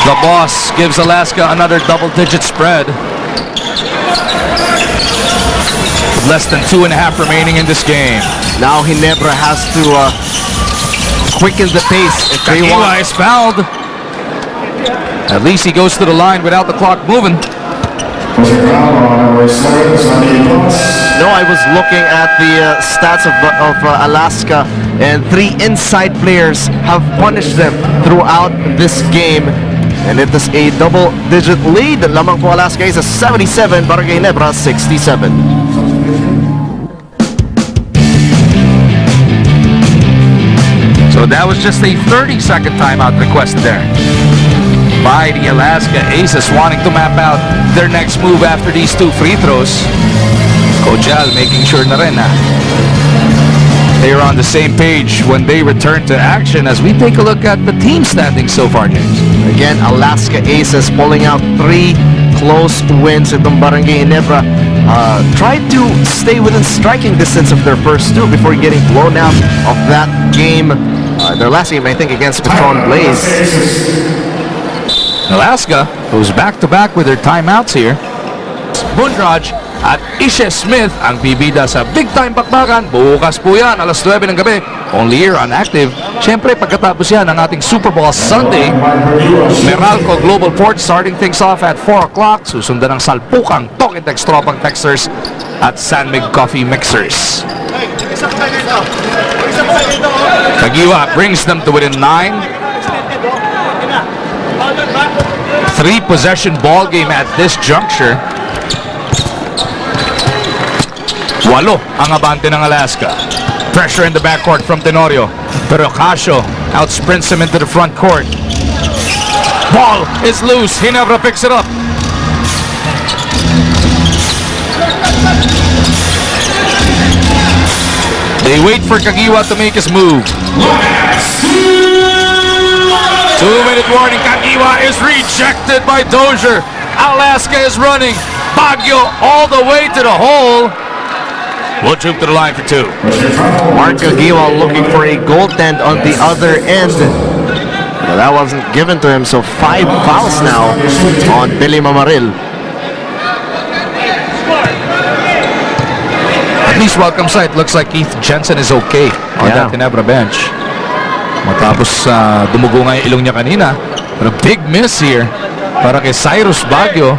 The boss gives Alaska another double-digit spread. Less than 2.5 remaining in this game. Now Ginebra has to quicken the pace if they Kagiwa want. is fouled. At least he goes to the line without the clock moving. No, I was looking at the stats of Alaska, and 3 inside players have punished them throughout this game. And it is a double-digit lead. Lamang po Alaska is a 77, Barangay Ginebra 67. So that was just a 30-second timeout requested there by the Alaska Aces, wanting to map out their next move after these 2 free throws. Coach Al making sure na rin na they're on the same page when they return to action as we take a look at the team standings so far, James. Again, Alaska Aces pulling out 3 close wins itong Barangay Ginebra. Tried to stay within striking distance of their first 2 before getting blown out of that game. Their last game, I think, against Petron Blaze. Alaska goes back-to-back with their timeouts here. Bundraj at Ishe Smith ang bibida sa big-time bakbakan. Bukas po yan, alas 9 ng gabi. Only here on Active. Siyempre, pagkatapos yan ng ating Super Bowl Sunday, Meralco Global Port starting things off at 4 o'clock. Susundan ng salpukang Talk-and-Text Tropang Texters at San Mig Coffee Mixers. Kagiwa brings them to within 9. 3-possession ball game at this juncture. 8 ang abante ng Alaska. Pressure in the backcourt from Tenorio. Pero Casio outsprints him into the front court. Ball is loose. Ginebra picks it up. They wait for Kagiwa to make his move. 2-minute warning. Kagiwa is rejected by Dozier. Alaska is running. Baguio all the way to the hole. We'll troop to the line for 2. Mark Kagiwa looking for a goaltend on the other end. Well, that wasn't given to him, so 5 fouls now on Billy Mamaril. At least welcome sight. Looks like Keith Jensen is okay on that Ginebra bench. Matapos dumugo nga yung ilong niya kanina. But a big miss here para kay Cyrus Baguio.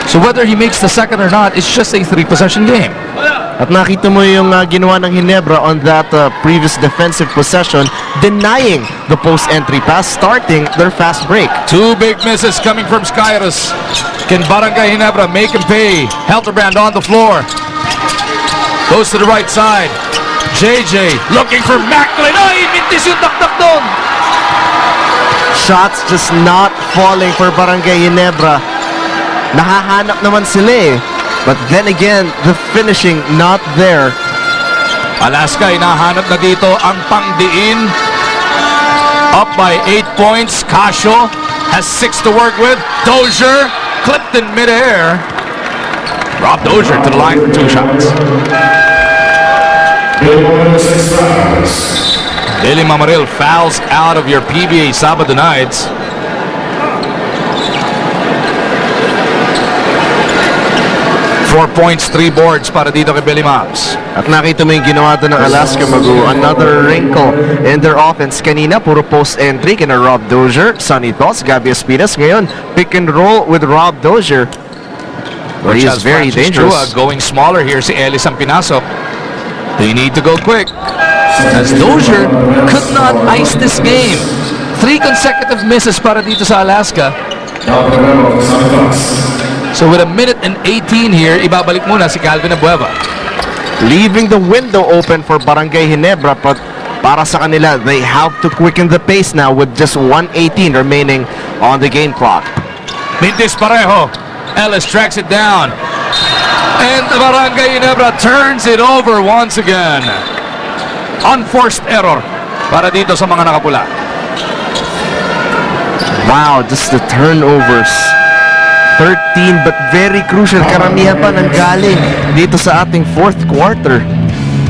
So whether he makes the second or not, it's just a 3-possession game. At nakita mo yung ginawa ng Ginebra on that previous defensive possession, denying the post-entry pass, starting their fast break. 2 big misses coming from Skyrus. Can Barangay Ginebra make him pay? Helterbrand on the floor. Goes to the right side. JJ looking for Macklin. Ay, mintis yung taktak doon. Shots just not falling for Barangay Ginebra. Nahahanap naman sila eh. But then again, the finishing not there. Alaska, hinahanap na dito ang pangdiin. Up by 8 points. Casio has 6 to work with. Dozier clipped in midair. Rob Dozier to the line for 2 shots. Billy Mamaril fouls out of your PBA Sabado nights. Four points, 3 boards para dito kay Billy Mabs. At nakita mo yung ginawa doon ng Alaska, Magu. Another wrinkle in their offense. Kanina, puro post entry kina Rob Dozier, Sonny Toss, Gabby Espinas. Ngayon, pick and roll with Rob Dozier. Where he is very dangerous. Going smaller here si Elis Ampinasok. They need to go quick, as Dozier could not ice this game. 3 consecutive misses para dito sa Alaska. So with a minute and 18 here, ibabalik muna si Calvin Abueva. Leaving the window open for Barangay Ginebra, but para sa kanila, they have to quicken the pace now with just 1:18 remaining on the game clock. Mintis pareho. Ellis tracks it down. And Barangay Ginebra turns it over once again. Unforced error para dito sa mga nakapula. Wow, just the turnovers. 13 but very crucial. Karamihan pa nang galing dito sa ating fourth quarter.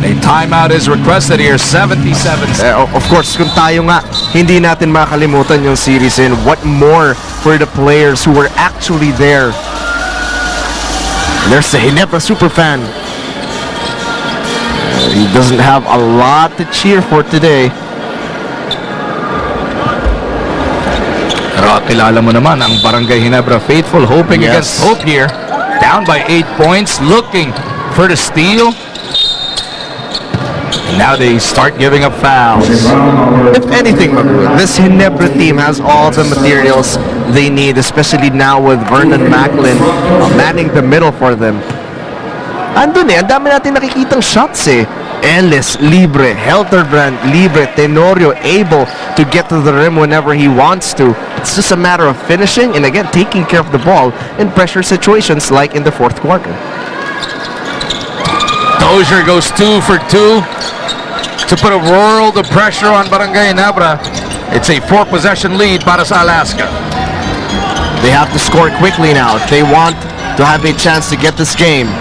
A timeout is requested here. 77. Of course, kung tayo nga, hindi natin makalimutan yung series, and what more for the players who were actually there. There's the Ginebra superfan. He doesn't have a lot to cheer for today. Pero kilala mo naman ang Barangay Ginebra faithful, hoping against hope here. Down by 8 points, looking for the steal. And now they start giving up fouls. If anything, this Ginebra team has all the materials they need, especially now with Vernon Macklin manning the middle for them. Andun ang dami natin nakikitang shots Ellis, libre. Helterbrand, libre. Tenorio, able to get to the rim whenever he wants to. It's just a matter of finishing and again taking care of the ball in pressure situations like in the fourth quarter. Dozier goes 2 for 2 to put a world of pressure on Barangay Ginebra. It's a 4-possession lead para sa Alaska. They have to score quickly now if they want to have a chance to get this game.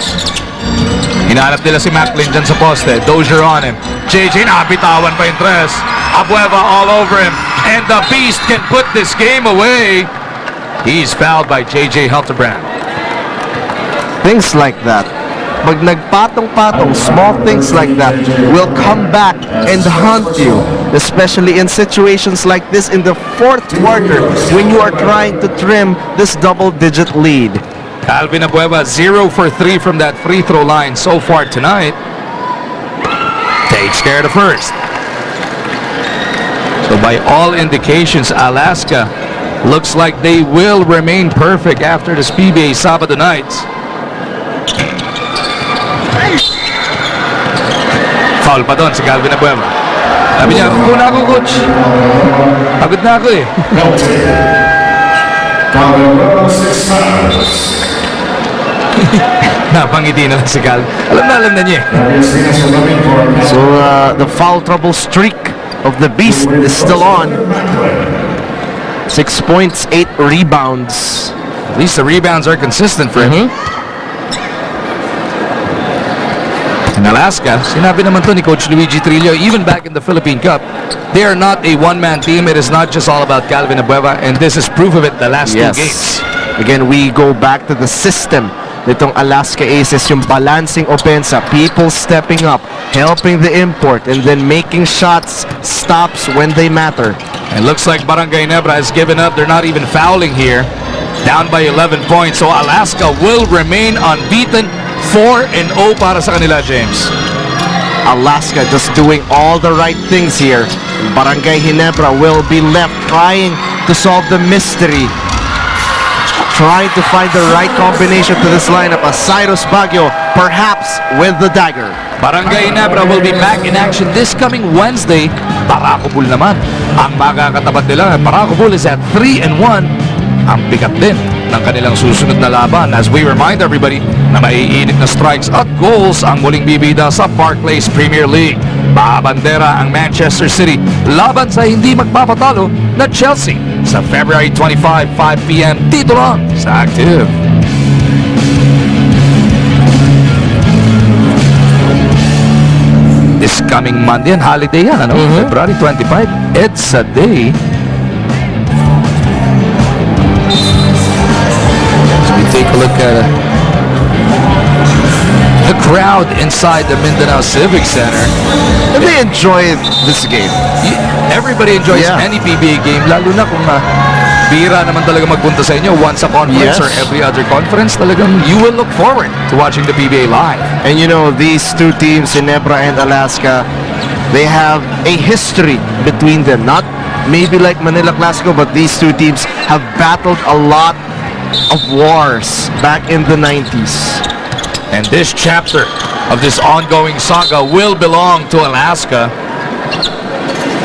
Hinahanap nila si Macklin dyan sa poste. Dozier on him. JJ nabitawan pa yung tres. Abueva all over him. And the Beast can put this game away. He's fouled by JJ Helterbrand. Things like that. Pag nagpatong-patong, small things like that will come back and haunt you. Especially in situations like this in the fourth quarter when you are trying to trim this double-digit lead. Calvin Abueva 0 for 3 from that free throw line so far tonight. Takes care of the first. So by all indications, Alaska looks like they will remain perfect after this PBA Sabado nights. Foul pa doon si Calvin Abueva. Sabi niya, upo na ako, coach. Pagod na ako Napangiti na lang si Cal. Alam na niya. So the foul trouble streak of the Beast is still on. 6 points, 8 rebounds. At least the rebounds are consistent for him. In Alaska, sinabi naman to ni Coach Luigi Trillo, even back in the Philippine Cup, they are not a one-man team. It is not just all about Calvin Abueva, and this is proof of it the last 2 games. Again, we go back to the system. Itong Alaska Aces, yung balancing opensa, people stepping up, helping the import, and then making shots, stops when they matter. And looks like Barangay Ginebra has given up. They're not even fouling here. Down by 11 points. So Alaska will remain unbeaten. 4-0 para sa kanila, James. Alaska just doing all the right things here. Barangay Ginebra will be left trying to solve the mystery. Trying to find the right combination to this lineup. As Cyrus Baguio, perhaps with the dagger. Barangay Ginebra will be back in action this coming Wednesday. Paracobul naman ang makakatapat nila. Paracobul is at 3-1. Ang bigat din ng kanilang susunod na laban, as we remind everybody na maiinit na strikes at goals ang muling bibida sa Barclays Premier League. babandera ang Manchester City laban sa hindi magpapatalo na Chelsea sa February 25, 5 p.m. dito lang sa Active. This coming Monday and holiday yan, ano? February 25, it's a day. So we take a look at the crowd inside the Mindanao Civic Center. And they enjoy this game. Everybody enjoys Yeah. any PBA game, lalo na kung bira naman talaga magpunta sa inyo once a conference Yes. or every other conference. Talagang you will look forward to watching the PBA live. And you know, these two teams, Ginebra and Alaska, they have a history between them. Not maybe like Manila Classico, but these two teams have battled a lot of wars back in the 90s. And this chapter of this ongoing saga will belong to Alaska,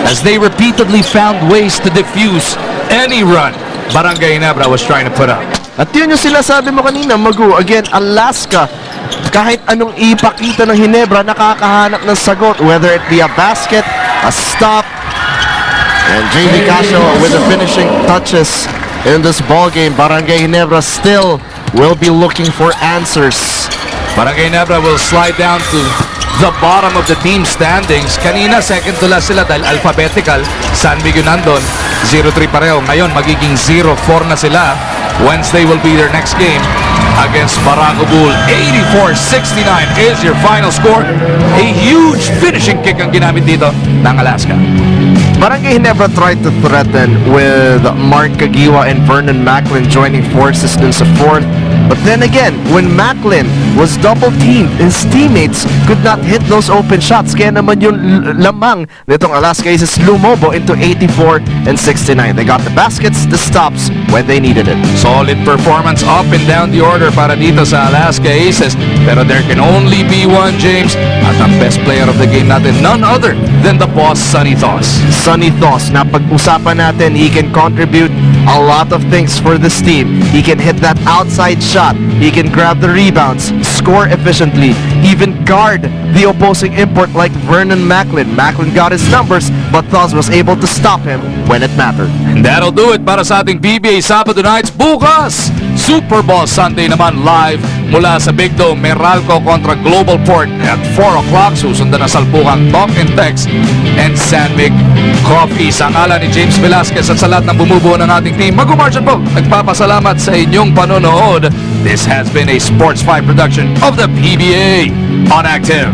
as they repeatedly found ways to defuse any run Barangay Ginebra was trying to put up. At yun yung sila sabi mo kanina, Magu. Again, Alaska, kahit anong ipakita ng Ginebra, nakakahanap ng sagot. Whether it be a basket, a stop, and JV Casio with the finishing touches in this ball game. Barangay Ginebra still will be looking for answers. Barangay Ginebra will slide down to the bottom of the team standings. Kanina, second to last sila dahil alphabetical. San Miguel nandun, 0-3 pareho. Ngayon, magiging 0-4 na sila. Wednesday will be their next game against Barangay Bull. 84-69 is your final score. A huge finishing kick ang ginamit dito ng Alaska. Barangay Ginebra tried to threaten with Mark Caguiwa and Vernon Macklin joining forces dun sa fourth. But then again, when Macklin was double-teamed, his teammates could not hit those open shots. Kaya naman yung lamang nitong Alaska Aces lumobo into 84-69. They got the baskets, the stops when they needed it. Solid performance up and down the order para dito sa Alaska Aces. Pero there can only be one, James. At ang best player of the game natin, none other than the boss, Sonny Thurs. Sonny Thurs, na pag-usapan natin, he can contribute a lot of things for this team. He can hit that outside shot. He can grab the rebounds, score efficiently, even guard the opposing import like Vernon Macklin. Macklin got his numbers, but Thurs was able to stop him when it mattered. And that'll do it para sa ating PBA Sabado nights. Bukas, Super Bowl Sunday naman live mula sa Big Dome, Meralco kontra Global Port at 4 o'clock. Susundan na salpukan Talk and Text and San Mig Coffee. Sa ngalan ni James Velasquez at sa lahat ng bumubuo ng ating team, Mag-umarsan po, nagpapasalamat sa inyong panonood. This has been a Sports 5 production of the PBA on Active.